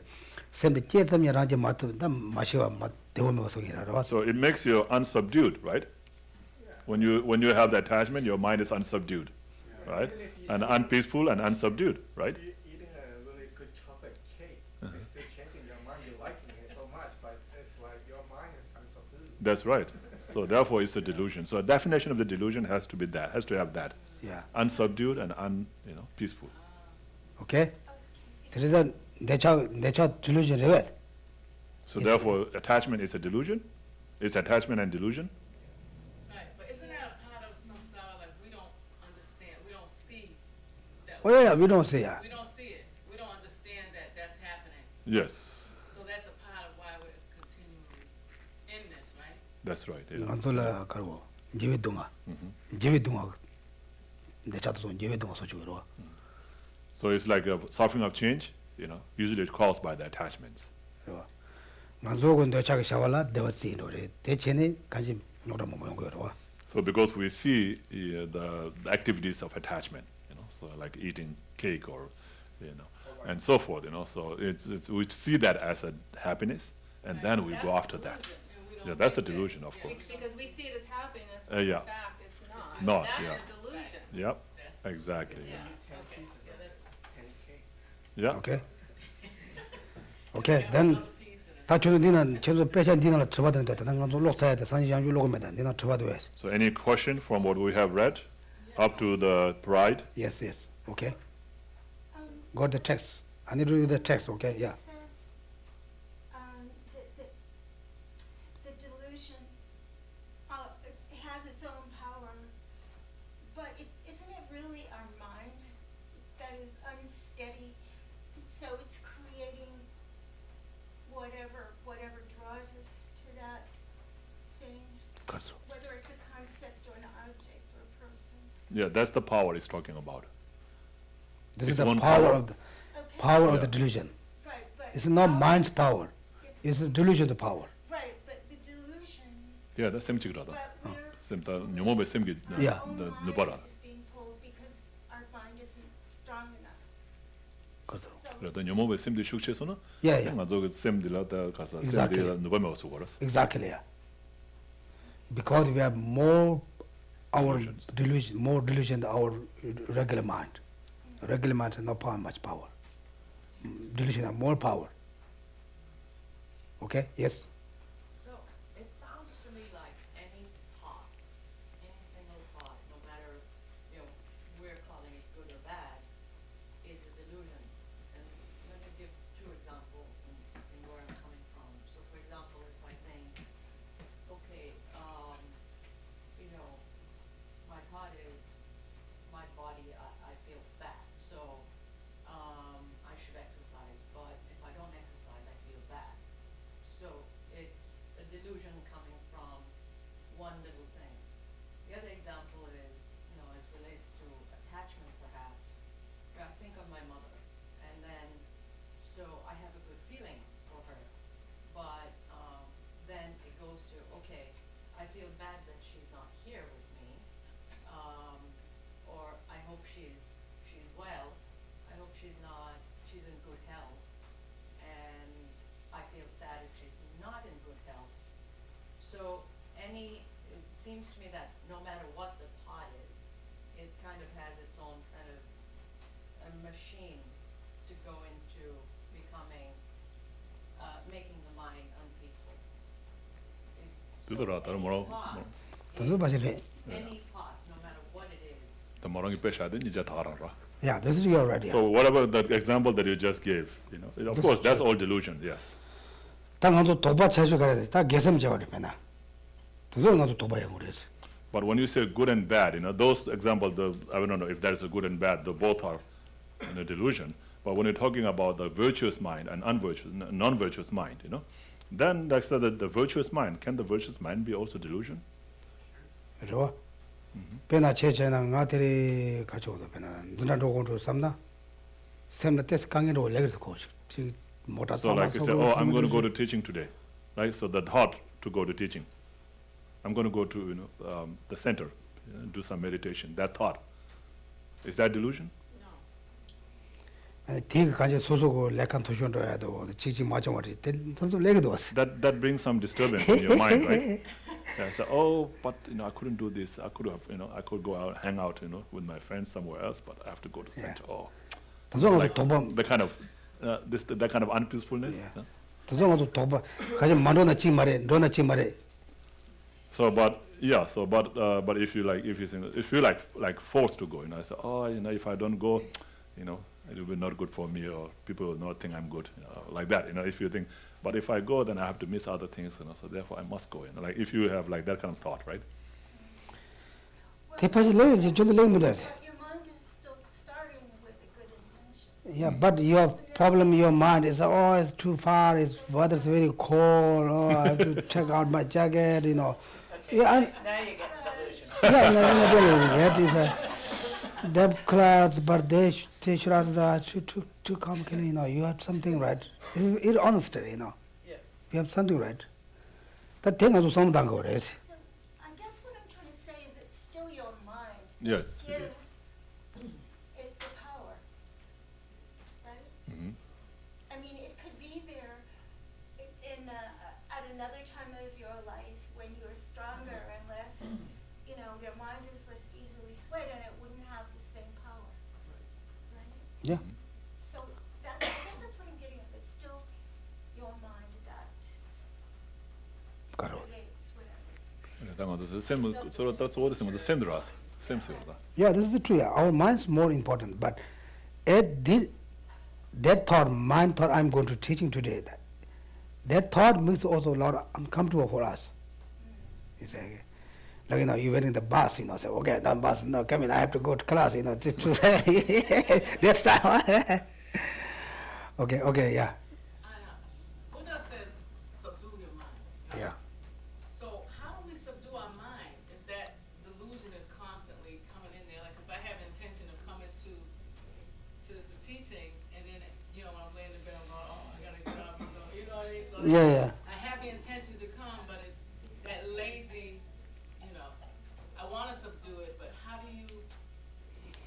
쌤도 째서면 하지 마도 나 마시와 맛 대오면 소리라고. So it makes you unsubdued, right? When you have the attachment, your mind is unsubdued, right? And unpeaceful and unsubdued, right? Eating a really good chocolate cake, it's still changing your mind. You're liking it so much, but it's like your mind is unsubdued. That's right. So therefore, it's a delusion. So a definition of the delusion has to be that, has to have that, Yeah. unsubdued and peaceful. Okay? 그래서 내차 delusion이래. So therefore, attachment is a delusion. It's attachment and delusion. Right, but isn't that a part of some style, like we don't understand, we don't see that, Oh yeah, we don't say yeah. we don't see it, we don't understand that that's happening. Yes, So that's a part of why we're continually in this, right? that's right. Yeah. 안돌라 가고 제외동아. 제외동아. 내차도 좀 제외동아 소중으로. So it's like a suffering of change. Usually it's caused by the attachments. 만족은 내차가 샤발라 데버티노레. 대체네 관심 노라 뭐 거로. So because we see the activities of attachment, so like eating cake or, and so forth, so we see that as a happiness, and then we go after that. Yeah, that's the delusion, of course. Because we see it as happiness, but Yeah. in fact, it's not. Not, That's yeah. a delusion. Yep, exactly. Yeah, Yeah. okay, yeah, that's 10 cake. Yeah. Okay. Okay, then another piece in it. 다 저도 니는 저도 빼자 니는 쳐봐도 된다. 난 감도 록사야 돼. 산지장주 녹음에다. 니는 쳐봐도 해. So any question from what we have read up to the pride? Yes, yes. Okay. Got the text. I need to read the text, okay? Yeah. It says the delusion, it has its own power, but isn't it really our mind that is unsteady? So it's creating whatever draws us to that thing, whether it's a concept or an object or a person. Yeah, that's the power he's talking about. This It's is the one power power. of the Okay. power of Yeah. the delusion. Right, but. It's not how mind's is- power. It's the delusion's power. Right, but the delusion, Yeah, that's 셈치그라다. but we're. 셈다 녀모베 셈기 Yeah. 느바라. Is being pulled because our mind isn't strong enough. 그래서. So 그래도 녀모베 셈디 슉체서는 Yeah, yeah. 그냥 저기 셈딜라다 가서 Exactly. 셈디 느바메 와서 걸었어. Exactly. Yeah. Because we have more our Delusions. delusion, more delusion than our regular mind. Regular mind has not much power. Delusion has more power. Okay? Yes. So it sounds to me like any thought, any single thought, no matter, we're calling it good or bad, is a delusion. And let me give two examples in where I'm coming from. So for example, if I think, okay, my thought is, my body, I feel fat, so I should exercise, but if I don't exercise, I feel bad. So it's a delusion coming from one little thing. The other example is, as relates to attachment perhaps. I think of my mother, and then, so I have a good feeling for her, but then it goes to, okay, I feel bad that she's not here with me, or I hope she's well, I hope she's in good health, that no matter what the pot is, it kind of has its own kind of a machine to go into becoming, making the mind unpeaceful. So 그거라도 any 뭐라고 pot, 도저 바실에 any pot, no matter what it is, 더 뭐라고 빼셔야 돼 이제 다 알아. yeah, this is your idea. So whatever the example that you just gave, of This course is that's true. all delusion. Yes. 다 나도 도바 차수 가야 돼. 다 개섬 저리 빼나. 도저 나도 도바야 그래서. But when you say good and bad, those examples, I don't know if that is a good and bad, the both are delusion. But when you're talking about the virtuous mind and non-virtuous mind, then like I said, that the virtuous mind, can the virtuous mind be also delusion? 그죠? 빼나 체체나 나들이 가져오다 빼나 누나 로고로 삼나. 샘나 때스 강의로 레그스 코치. 지 못다 So like you say, oh, I'm going to go to teaching today, right? So the thought to go to teaching. I'm going to go to the center, do some meditation. That thought, is that delusion? 아니 뒤가 가지 소소고 레칸 도션도 해도 지지 맞아 버리. 좀 레게도 왔어. That brings some disturbance in your mind, right? Yeah, so oh, but I couldn't do this. I could have, I could go out, hang out, with my friends somewhere else, but I have to go to Yeah. center. Oh, 도저가도 like 도바 the kind of that kind of unpeacefulness. Yeah. Huh? 도저가도 도바 가지 만로나 찌 말해. 로나 찌 말해. So, but if you like forced to go, I say, oh, if I don't go, it will be not good for me, or people will not think I'm good, like that. If you think, but if I go, then I have to miss other things, so therefore I must go. Like if you have like that kind of thought, right? 대파지 레지 좀 레 못해. But your mind is still starting with a good intention. Yeah, but your problem, your mind is, oh, it's too far, it's weather's very cold, oh, I have to check out my jacket, Okay, Yeah, now you get delusional. Yeah, that is they have clothes, but they should ask that to come, you have something right. It's honesty, Yeah. you have something right. That thing is something go right. So I guess what I'm trying to say is it's still your mind Yes, that it gives it the power, right? Mhm. I mean, it could be there at another time of your life when you're stronger and less, your mind is less easily swayed and it wouldn't have the same power, right? Yeah. So I guess that's what I'm getting at. It's still your mind that Got it. creates whatever. Yeah, this is the truth. Our mind's more important, but that thought, mind thought, I'm going to teaching today, that thought makes also a lot uncomfortable for us. You say, like, you're in the bus, say, okay, that bus, no, come in, I have to go to class, this time. Okay, yeah, Buddha says, subdue your mind. yeah. So how do we subdue our mind if that delusion is constantly coming in there? Like if I have intention of coming to the teachings, and then I'm laying in bed, I'm going, oh, I gotta get up and go, you know what I mean? So Yeah. I have the intention to come, but it's that lazy, I want to subdue it, but how do you?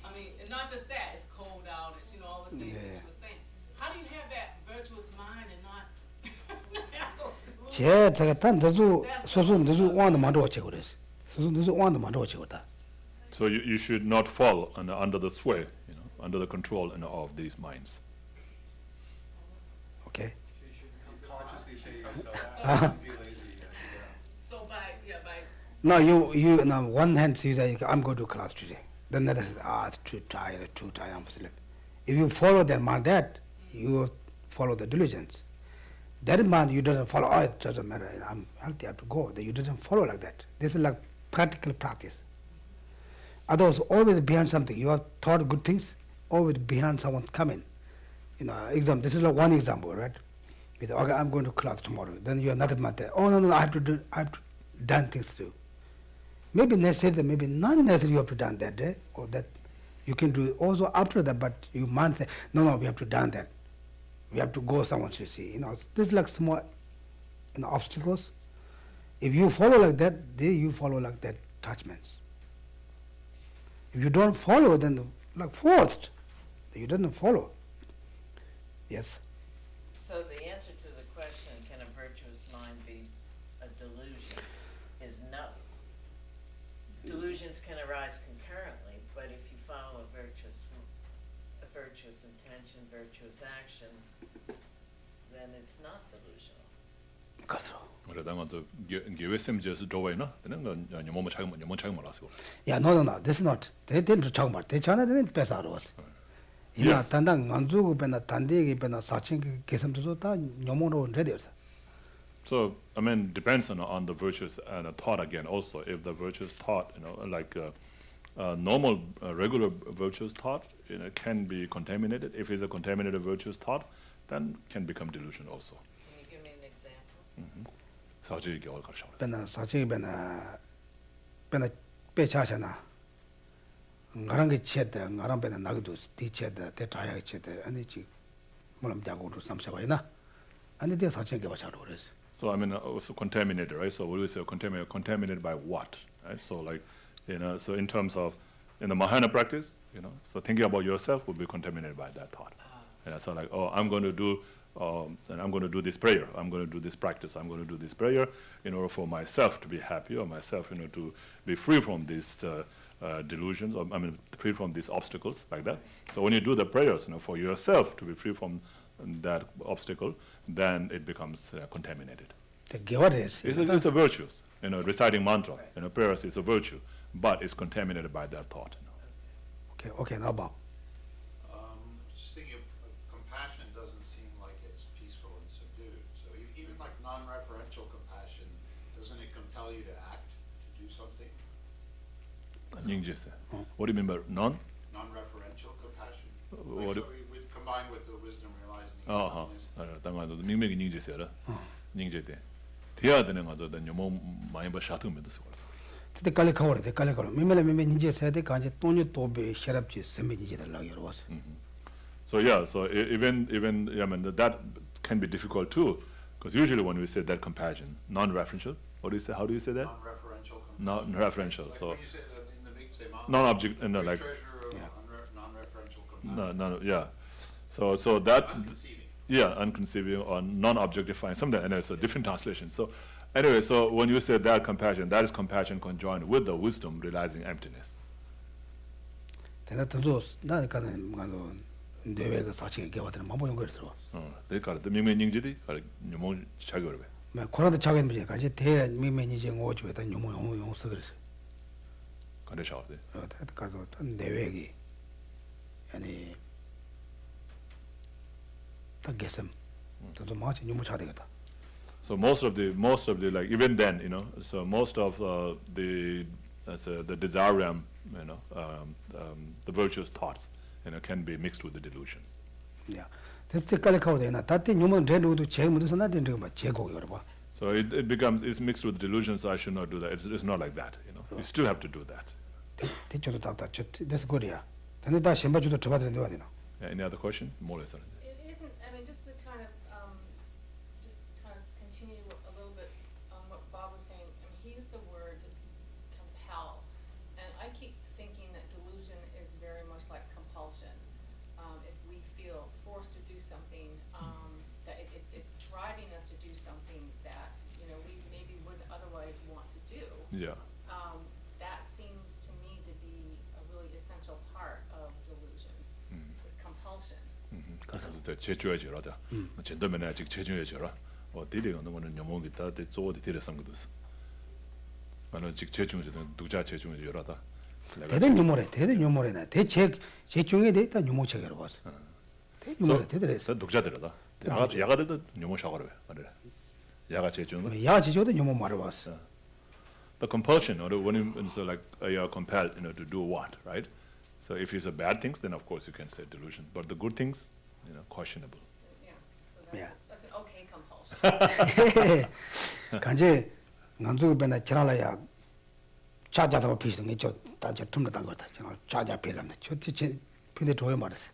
I mean, and not just that, it's cold out, it's all the things that you were saying. How do you have that virtuous mind and not have those delusions? 제가 단 너도 want 만들어 치고 그랬어. 너도 want 만들어 치고다. So you should not fall under the sway, under the control of these minds. Okay. You should consciously say to yourself, don't be lazy. So by No, you on one hand you say, I'm going to class today. Then the other says, it's too tired, I'm asleep. If you follow that mind, you follow the diligence. That mind you doesn't follow, oh, it doesn't matter, I'm healthy, I have to go. You doesn't follow like that. This is like practical practice. Others always behind something. You have thought good things, always behind someone coming. Example. This is like one example, right? You say, okay, I'm going to class tomorrow. Then you have nothing but that. Oh no, I have to done things to do. Maybe necessary, maybe not necessary. You have to done that day, or that you can do it also after that. But you might say, no, we have to done that. We have to go somewhere to see. This is like small, obstacles. If you follow like that, you follow like that attachments. If you don't follow, then like forced, you don't follow. Yes. So the answer to the question, can a virtuous mind be a delusion, is no. delusions can arise concurrently, but if you follow a virtuous intention, virtuous action, then it's not delusional. 그렇죠. 그래 당은 저 게웨셈 제스 조웨나 되는 건 녀모모 차고 말았어. 야, no, this is not. They didn't talk about. They China didn't pass out was. 이나 단단 안주고 배나 단대기 배나 사칭 계산도 다 녀모로 ready. So I mean, depends on the virtuous and thought again. Also, if the virtuous thought, like normal, regular virtuous thought, can be contaminated. If it's a contaminated virtuous thought, then can become delusion also. Can you give me an example? 사지 겨울 가셔. 배나 사칭 배나 빼차잖아. 나랑 게 쳇다. 나랑 배나 나기도 뒤쳇다. 대타야 쳇다. 아니 지 뭐람 자고로 삼셔봐이나. 아니 대 사칭 게 봐자로 그랬어. So I mean, also contaminated, right? So what do we say? Contaminated by what, right? So like, so in terms of in the Mahayana practice, so thinking about yourself will be contaminated by that thought. So like, oh, I'm going to do, and I'm going to do this prayer. I'm going to do this practice. I'm going to do this prayer in order for myself to be happy, or myself, to be free from these delusions, or I mean, free from these obstacles, like that. So when you do the prayers, for yourself to be free from that obstacle, then it becomes contaminated. The what is? It's a virtue. Reciting mantra, prayers is a virtue, but it's contaminated by that thought. Okay, now Bob. Just thinking of compassion doesn't seem like it's peaceful and subdued. So even like non-referential compassion, doesn't it compel you to act, to do something? What do you mean by Non-referential compassion? What do- Combined with the wisdom realizing the Uh-huh. holiness. 당가도 민맥이 닝제세라. 닝제대. 돼야 되는 거도 녀모 많이 봐 샤트면도 쓰고. 그때 깔리 커버래. 대 깔리 커버. 미멜 이제 세대 간지 돈이 또베 셔럽지 세미지 달라고 왔어. So yeah, so even I mean that can be difficult too, because usually when we say that compassion, non-referential, what do you say? How do you say that? Non-referential compassion. Non-referential. Like So when you say in the big say non-object, great like treasure of non-referential compassion. no, yeah. So that Unconceiving. yeah, unconceiving or non-objectifying, something, and it's a different translation. So anyway, so when you say that compassion, that is compassion conjoined with the wisdom realizing emptiness. 내가 더 나니까는 뭐가 뇌외가 사칭에 개와들 마보는 거 들어. 그러니까 그 민맹닝지디 녀모 자격을 왜? 뭐 코로나 차게 문제 가지 대 미매니지 오주에다 용 쓰그랬어. 근데 샤워돼. 가서 뇌외기 아니 딱 개섬. 또 마치 용 차되겠다. So most of the like even then, so most of the desire realm, the virtuous thoughts, can be mixed with the delusions. 야. 됐을 깔리 커버 되나. 다때 용은 대로도 제일 먼저 나된 거 제고 이거 봐. So it's mixed with delusions. So I should not do that. It's not like that. You still have to do that. 대초도 다다 저 that's good야. 근데 다 신바주도 들어가야 되는 거 아니나. Any other question? More or less. It isn't, I mean, just to kind of continue a little bit on what Bob was saying, I mean, he used the word compel, and I keep thinking that delusion is very much like compulsion. If we feel forced to do something, that it's driving us to do something that, we maybe wouldn't otherwise want to do. Yeah. That seems to me to be a really essential part of delusion, is compulsion. 그래서 제주해져라다. 전도면에 아직 제주해져라. 디리가 너무는 영웅이 다 저어디 디레선 것도. 나는 직 제중에서는 두자 제중에서라다. 대대 유모래나 대책 제중에 대다 유모책으로 봤어. 대 유모래 대대래서. 독자들이다. 야가들도 영웅 샤워를 해. 말이래. 야가 제중은 야 지저도 유모 말을 봤어. the compulsion, or when so like you are compelled, to do what, right? So if it's a bad things, then of course you can say delusion. But the good things, questionable. Yeah, so Yeah. that's an okay compulsion. 간제 난주가 변에 지나라야 자자도 비슷한 게저 다저 틈도 거다. 저 자자 빌람네. 저티 근데 도요 말았어.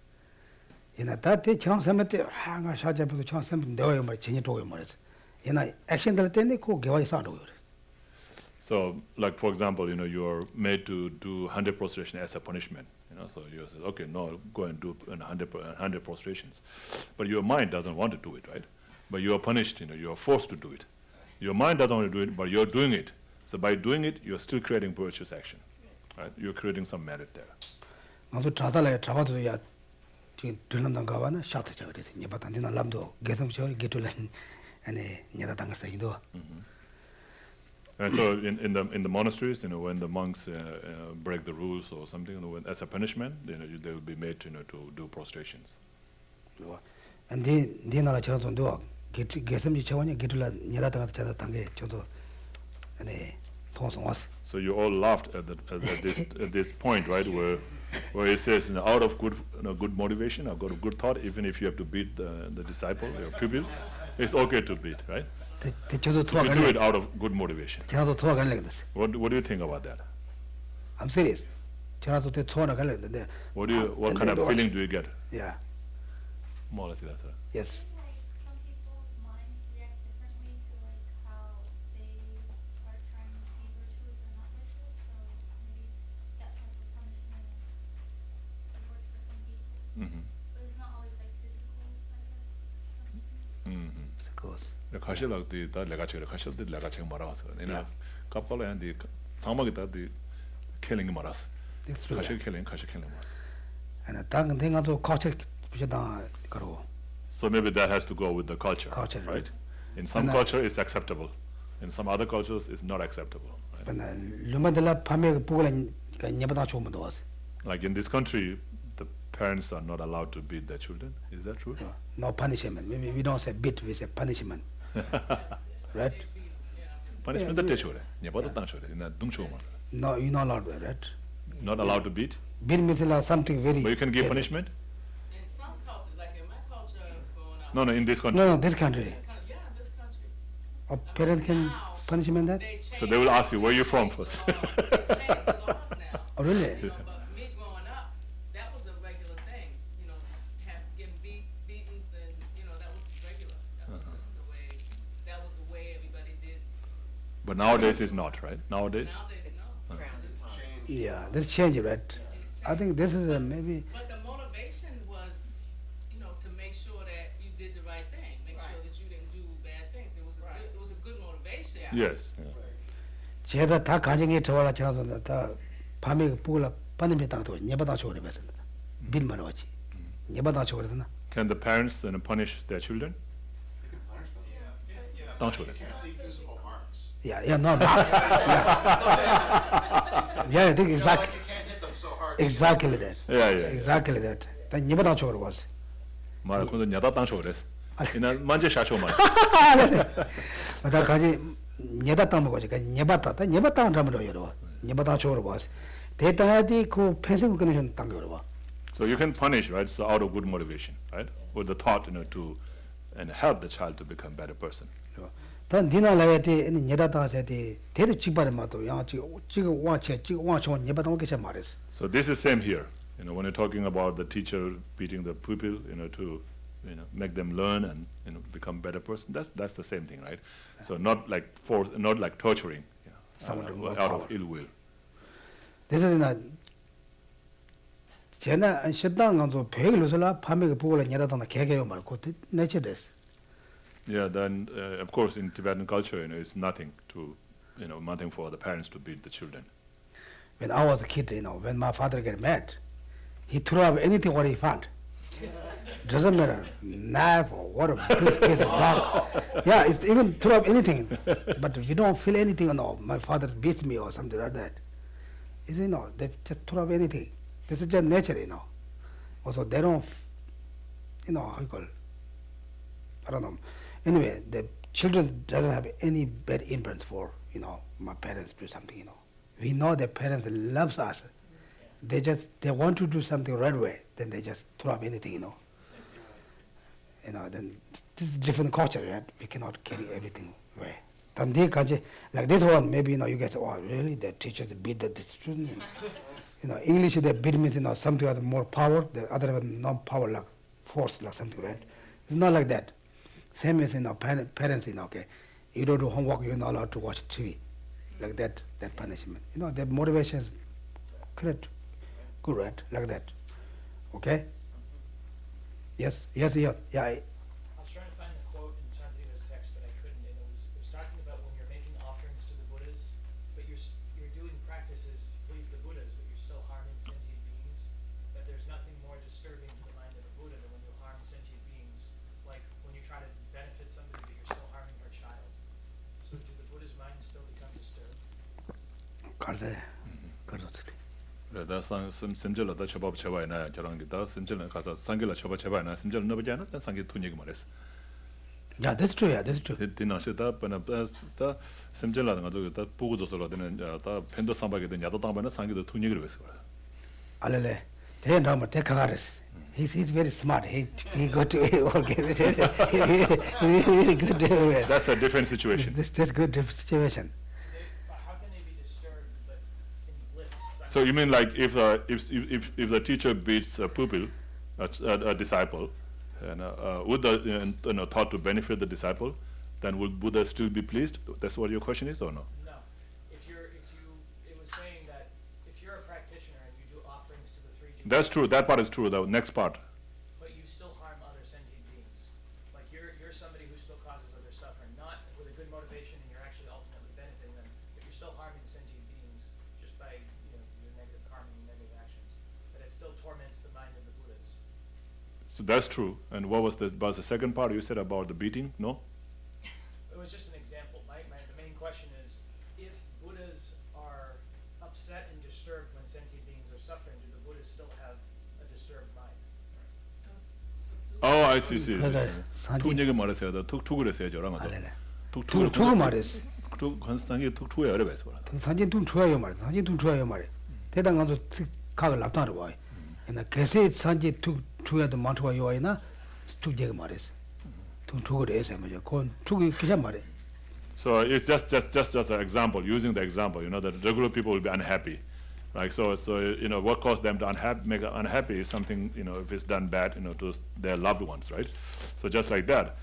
얘나 다때 지난 삼때 하가 샤자부터 지난 삼때 내어요 말 전혀 도요 말았어. 얘나 액션 될 때는 그 개와이 싸는 거예요. So, like for example, you are made to do 100 prostration as a punishment. So you say, okay, no, go and do 100 prostrations, but your mind doesn't want to do it, right? But you are punished. You are forced to do it. Your mind doesn't want to do it, but you're doing it. So by doing it, you're still creating virtuous action. right? You're creating some merit there. 먼저 자살에 잡아도야 지금 들는단 가와나 샤트 저거리 니바탄 디나 람도 게섬 저 게툴란 아니 니다 당을 사이도 And so in the monasteries, when the monks break the rules or something, as a punishment, they will be made to do prostrations. and 디나라 저도 게섬지 저원이 게툴란 니다 당을 찾아 당게 저도 아니 통성 왔어. So you all laughed at this point, right, where it says, out of good motivation, I've got a good thought, even if you have to beat the disciple, your pupils, it's okay to beat, right? 저도 If you do it out of good motivation. 저도 토가 갈래 그랬어. What do you think about that? I'm serious. 저도 때 토가 갈래 그랬는데. What kind of feeling do you get? Yeah. More or less that, sir. Yes. Like some people's minds react differently to like how they are trying to be virtuous or not virtuous. So maybe that type of punishment it works for some people, Mm-hmm. but it's not always like physical, I guess. Mm-hmm. Because 가실락디 다 내가 제가 가실때 내가 제가 말아서 내가 Yeah. 갑발한디 상막이다디 킬링이 말았어. it's true. 가실 킬링 말았어. and 당 생각도 culture 비슷다 그러고. So maybe that has to go with the culture, Culture, right? In some And, culture it's acceptable. In some other cultures it's not acceptable. Right? 근데 르마들라 밤에 보고는 녀바다 좋으면 도와서. Like in this country, the parents are not allowed to beat their children. Is that true? No punishment. Maybe we don't say beat, we say punishment. Right? Punishment that children. No, you're not allowed, right? Not allowed to beat, Beat means like something very. but you can give heavy. punishment. In some cultures, like in my culture growing up. No, in this country. No, this country. Yeah, this country. A parent can Now, punishment that? They So they will ask you, where you from first? changed the laws now. Oh, really? But me growing up, that was a regular thing, getting beatings and, that was regular. That was just that was the way everybody did. But nowadays it's not, right? Nowadays. Nowadays, no. It's changed. Yeah, this change, right? I think this is maybe. But the motivation was, to make sure that you did the right thing, make sure that you didn't do bad things. It was a good motivation. Yes. Yeah. 제가 다 가정에 들어와라 지나서 다 밤에 보고라 빠님에 당도 녀바다 줘야 되거든. 빌만 왔지. 녀바다 줘야 되나? Can the parents punish their children? You can punish them. Don't children. Can't leave visible marks. Yeah, no. Yeah, I think exactly. Like you can't hit them so hard. Exactly that. Yeah. Exactly that. 다 녀바다 줘야 was. 말 근데 냐다 땅초 그랬어. 이날 만제 샤초 말. 다 가지 녀다 땅 먹어지. 녀바다 하면 여러. 녀바다 줘야 was. 대다디 그 평생 끊으신 땅 여러. So you can punish, right? So out of good motivation, right? With the thought, to help the child to become a better person. 단 디나라야티 녀다 땅에서티 대도 직발에 맞도 야 지금 와쳐 녀바다 오게 말했어. So this is same here. When you're talking about the teacher beating the pupil, to make them learn and become better person. That's the same thing, right? So not like force, not like torturing, Someone to more out power. of ill will. This is not. 제나 식당 가서 배글로서라 밤에 보고라 녀다다나 개개요 말고 내체 됐어. Yeah. Then of course in Tibetan culture, it's nothing nothing for the parents to beat the children. When I was a kid, when my father get mad, he threw up anything what he found. Doesn't matter, knife or what, a piece of rock. Yeah, it's even throw up anything. But if you don't feel anything, my father beats me or something like that. They just throw up anything. This is just nature, Also, they don't, how you call it? I don't know. Anyway, the children doesn't have any bad imprint for, my parents do something, We know the parents loves us. They want to do something right way, then they just throw up anything, Then this is different culture, right? We cannot carry everything away. Then they can like this one, maybe you get, oh really? The teachers beat the student. English they beat means something with more power, the other one no power like force like something, right? It's not like that. Same as parents, okay. You don't do homework, you're not allowed to watch TV. Like that punishment. The motivation is correct. Good, right? Like that. Okay? Yes. I was trying to find the quote in Shantidev's text, but I couldn't. And it was talking about when you're making offerings to the Buddhas, but you're doing practices to please the Buddhas, 가르세. 그렇듯. 다 심절라 다 처밥 쳐봐야나 저런 게다 심절라 가서 상길라 처밥 쳐봐야나 심절 넣어보잖아. 다 상기 돈 얘기 말했어. 야, that's true. That's true. 디나시다 다 심절라 가지고 다 보고 줘서라 되는 다 펜도 상박에 된 야도 당반에 상기도 돈 얘기를 했어. 알레레. 대한다면 대가가르스. He's very smart. He got to organize it. He good to it. That's a different situation. That's good situation. How can they be disturbed but in bliss? So you mean like if the teacher beats a pupil, a disciple, and would the thought to benefit the disciple, then would Buddha still be pleased? That's what your question is, or no? No. It was saying that if you're a practitioner and you do offerings to the three G's, That's true. That part is true. The next part. but you still harm other sentient beings. Like you're somebody who still causes other suffering, not with a good motivation and you're actually ultimately benefiting them, but you're still harming sentient beings just by, your negative karma and negative actions. But it still torments the mind of the Buddhas. So that's true. And what was the second part you said about the beating? No. It was just an example. The main question is, if Buddhas are upset and disturbed when sentient beings are suffering, do the Buddhas still have a disturbed mind? Oh, I see. 그래. 툭 얘기 말했어요. 툭툭을 했어요, 저랑 아주. 알레레. 툭툭을 툭 말했어. 툭 한상이 툭툭에 어려 봤어. 산진 돈 줘요 말이야. 산진 돈 줘요 말이야. 대당 가서 각을 납다로 와. 나 개세 산지 툭 줘야도 많고 요이나 툭 얘기 말했어. 돈 주고 해서 뭐죠. 그건 주기 그냥 말해. So it's just an example. Using the example, that regular people will be unhappy, right? So what caused them to make unhappy is something, if it's done bad, to their loved ones, right? So just like that,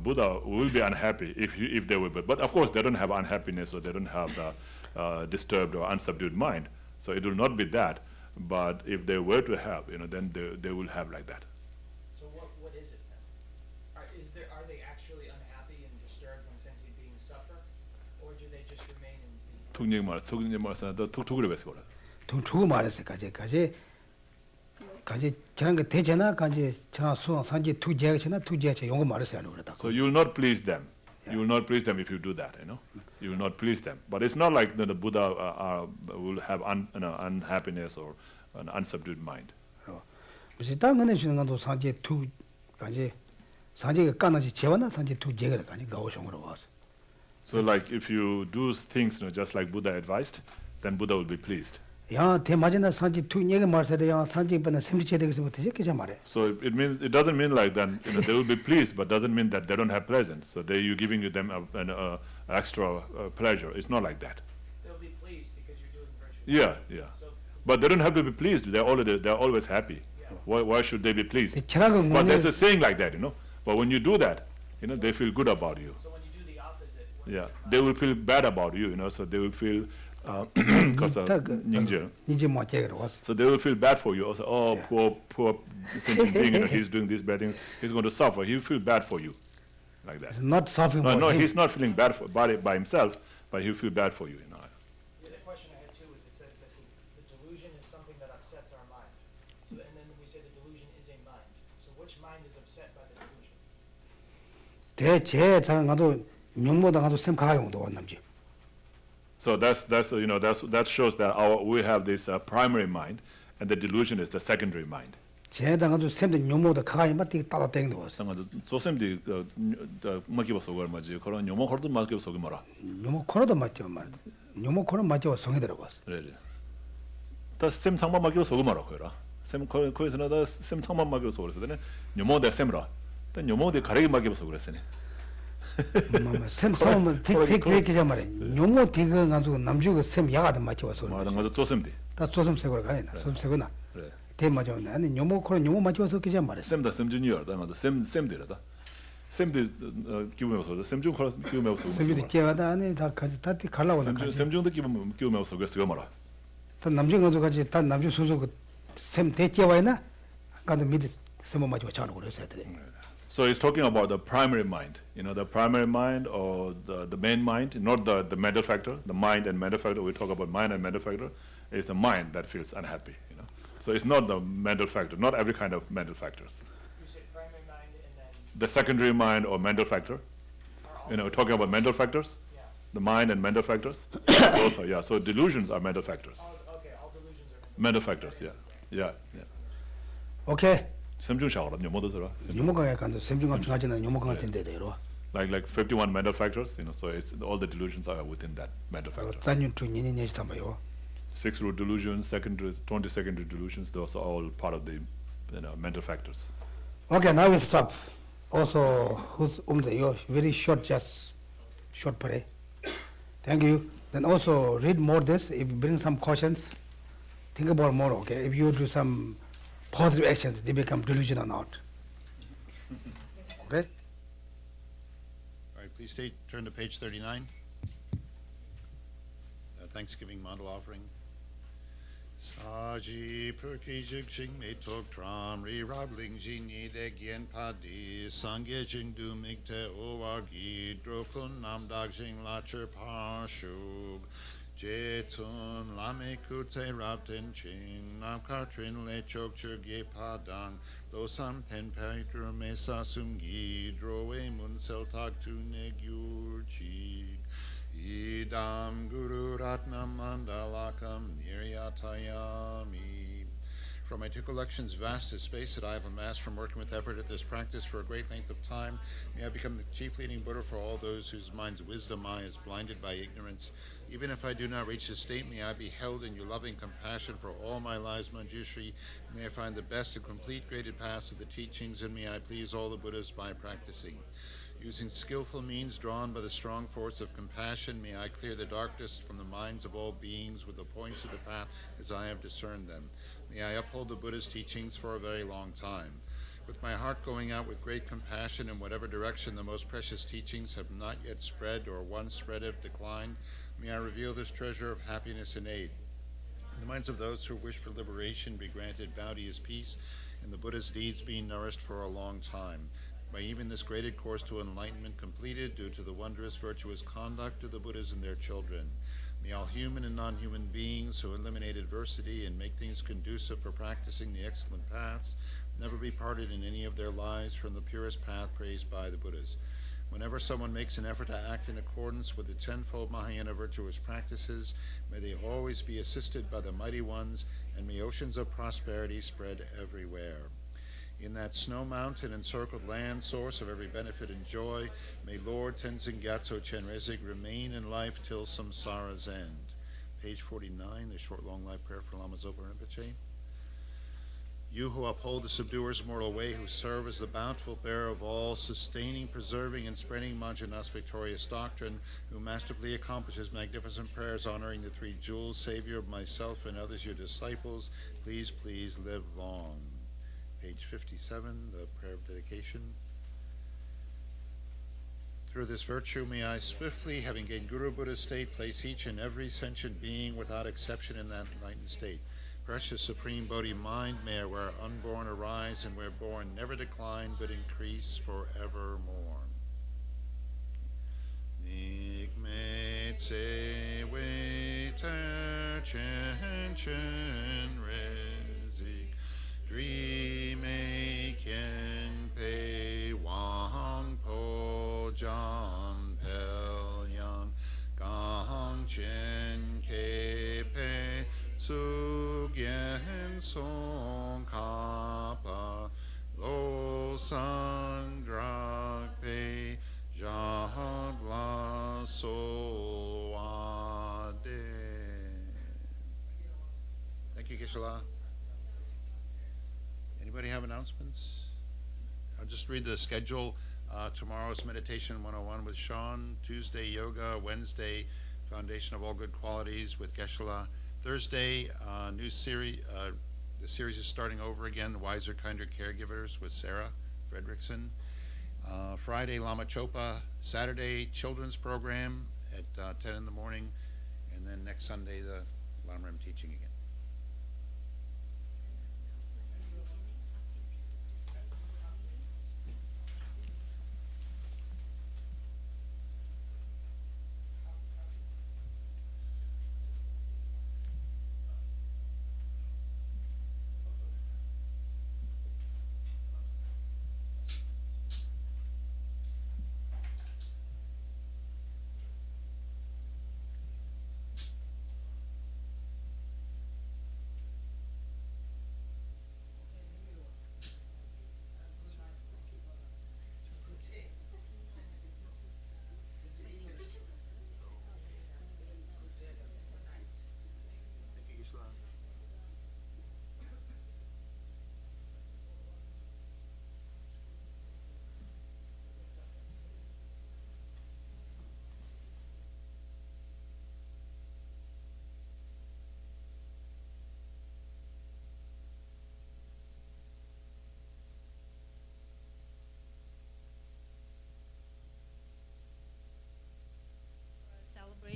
Buddha will be unhappy if they will, but of course they don't have unhappiness or they don't have the disturbed or unsubdued mind. So it will not be that. But if they were to have, then they will have like that. So what is it then? Are they actually unhappy and disturbed when sentient beings suffer, or do they just remain in the? 툭 얘기 말해서 툭툭을 했어. 돈 주고 말했어. 가지 저런 거 되잖아. 가지 저 수원 산지 투제하잖아. 투제하자 용거 말했어요. 그러다. So you will not please them. You will not please them if you do that, You will not please them. But it's not like the Buddha will have unhappiness or an unsubdued mind. 무슨 땅에 주는 것도 산지 투 가지 산지가 까나지 재원나 산지 투제가 가지 가오성으로 와서. So like if you do things just like Buddha advised, then Buddha will be pleased. 야 대마지나 산지 투 얘기 말세도 야 산지 번에 심리체 되게서 못해 그저 말해. So it doesn't mean like then they will be pleased, but doesn't mean that they don't have pleasure. So you giving them an extra pleasure. It's not like that. They'll be pleased because you're doing virtue. Yeah. So But they don't have to be pleased. They're always happy. Why should they be pleased? 철학은 But there's 뭐냐? a saying like that, But when you do that, they feel good about you. when you do the opposite, Yeah, they will feel bad about you, So they will feel because of ninja. 이제 뭐 제가 와서. So they will feel bad for you. Also, poor sentient being, he's doing this bad thing. He's going to suffer. He'll feel bad for you, like that. It's not suffering No, for him. he's not feeling bad by himself, but he'll feel bad for you. the other question I had too is it says that the delusion is something that upsets our mind. So, and then we say the delusion is a mind. So which mind is upset by the delusion? 대제 장가도 명모다 가도 샘 가용도 왔남지. So that shows that we have this primary mind, and the delusion is the secondary mind. 제당가도 샘도 명모다 가이 맞게 따라 땡도 왔어. 상가도 소sem디 막기버서 얼마지 그런 요모 허도 막기버서 뭐라. 명모 코로도 맞죠 말. 명모 코로 맞죠 성이 들어갔어. 그래. 다샘 상만 막기버서 뭐라 그래라. 샘 거기서는 다샘 상만 막기버서 그래서네. 요모대 샘라. 또 요모대 가르기 막기버서 그랬으네. 샘 싸움은 되게 그저 말해. 용모 되게 가지고 남주가 샘 야가도 맞지 와서. 맞아. 소sem디. 다 소섬 세고를 가네나. 소섬 세고나. 그래. 대 맞았네. 아니 용모 코로 용모 맞지 와서 그저 말해. 샘다 샘주니어다 맞아. 샘디라다. 샘디 기분에서 샘중 코로 기분에서 샘이 제가다 안에 다 같이 다 갈라고 나. 샘중도 기분에서 그랬어 말아. 또 남주 가지고 같이 다 남주 소소 그샘 대제 와이나. 가도 밑에 샘 맞지 와 자는 그랬어야 돼. So he's talking about the primary mind, the primary mind or the main mind, not the mental factor. The mind and mental factor, we talk about mind and mental factor, is the mind that feels unhappy, So it's not the mental factor, not every kind of mental factors. You say primary mind and then The secondary mind or mental factor, we're talking about mental factors. yeah. The mind and mental factors. Those are, yeah. So delusions are mental factors. All delusions are Mental factors. Yeah. Yeah. Yeah. 오케이. 심중샤오라 녀모도서라. 요모가 간다. sem중갑 중하지는 요모가 된대대로. Like 51 mental factors, so it's all the delusions are within that mental factor. 잔윤 두 니니니지 담아요. 6 root delusions, 20-second delusions, those are all part of the mental factors. Okay, now we stop. Also, who's you very short, just short pray. Thank you. Then also read more this. If you bring some cautions, think about more. Okay, if you do some positive actions, they become delusion or not. Okay. All right, please turn to page 39. Thanksgiving model offering. Saji perki jing me tok tram ri rabling jing ni de gien padi sangye jing du migte owagi drokun nam dag jing la cher pa shug jetun lame kute rabten ching nam katrin le chok cher ge padang do sam ten paitru me sa sum gi drowe mun sel tak tu ne gyur chi Idam Guru Ratnam Mandalakam Niryatayami. From my 2 collections, vast as space that I have amassed from working with effort at this practice for a great length of time, may I become the chief leading Buddha for all those whose mind's wisdom eye is blinded by ignorance. Even if I do not reach this state, may I be held in your loving compassion for all my lives, Manjushri. May I find the best and complete graded paths of the teachings, and may I please all the Buddhas by practicing. Using skillful means drawn by the strong force of compassion, may I clear the darkness from the minds of all beings with the points of the path as I have discerned them. May I uphold the Buddha's teachings for a very long time. With my heart going out with great compassion in whatever direction the most precious teachings have not yet spread or once spread have declined, may I reveal this treasure of happiness and aid. In the minds of those who wish for liberation be granted bounteous peace, and the Buddha's deeds be nourished for a long time. By even this graded course to enlightenment completed due to the wondrous virtuous conduct of the Buddhas and their children. May all human and non-human beings who eliminate adversity and make things conducive for practicing the excellent paths never be parted in any of their lives from the purest path praised by the Buddhas. Whenever someone makes an effort to act in accordance with the 10-fold Mahayana virtuous practices, may they always be assisted by the mighty ones, and may oceans of prosperity spread everywhere. In that snow mountain encircled land, source of every benefit and joy, may Lord Tenzin Gyatso Chenrezig remain in life till samsara's end. Page 49, the short long life prayer for Lama Zopa Rinpoche. You who uphold the subduer's mortal way, who serve as the bountiful bearer of all, sustaining, preserving, and spreading Manjana's victorious doctrine, who masterfully accomplishes magnificent prayers honoring the 3 jewels, Savior of myself and others, your disciples, please, please live long. Page 57, the prayer of dedication. Through this virtue, may I swiftly, having gained Guru Buddha's state, place each and every sentient being without exception in that enlightened state. Precious Supreme Bodhi mind, may I where unborn arise and where born never decline but increase forevermore. Nikme tse wei ter chen chen rezik Dreame kien pe wang po jan pel yang gang chen ke pe su gien Tsongkhapa lo sang drak pe jad la so wa de. Thank you, Geshe. Anybody have announcements? I'll just read the schedule. Tomorrow's Meditation 101 with Sean. Tuesday, Yoga. Wednesday, Foundation of All Good Qualities with Geshe. Thursday, new series. The series is starting over again, The Wiser, Kinder Caregivers with Sarah Fredrickson. Friday, Lama Zopa. Saturday, children's program at 10 in the morning. And then next Sunday, the Lam-rim teaching again.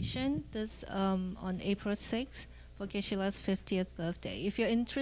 ordination this on April 6th for Geshe-la's 50th birthday. If you're interested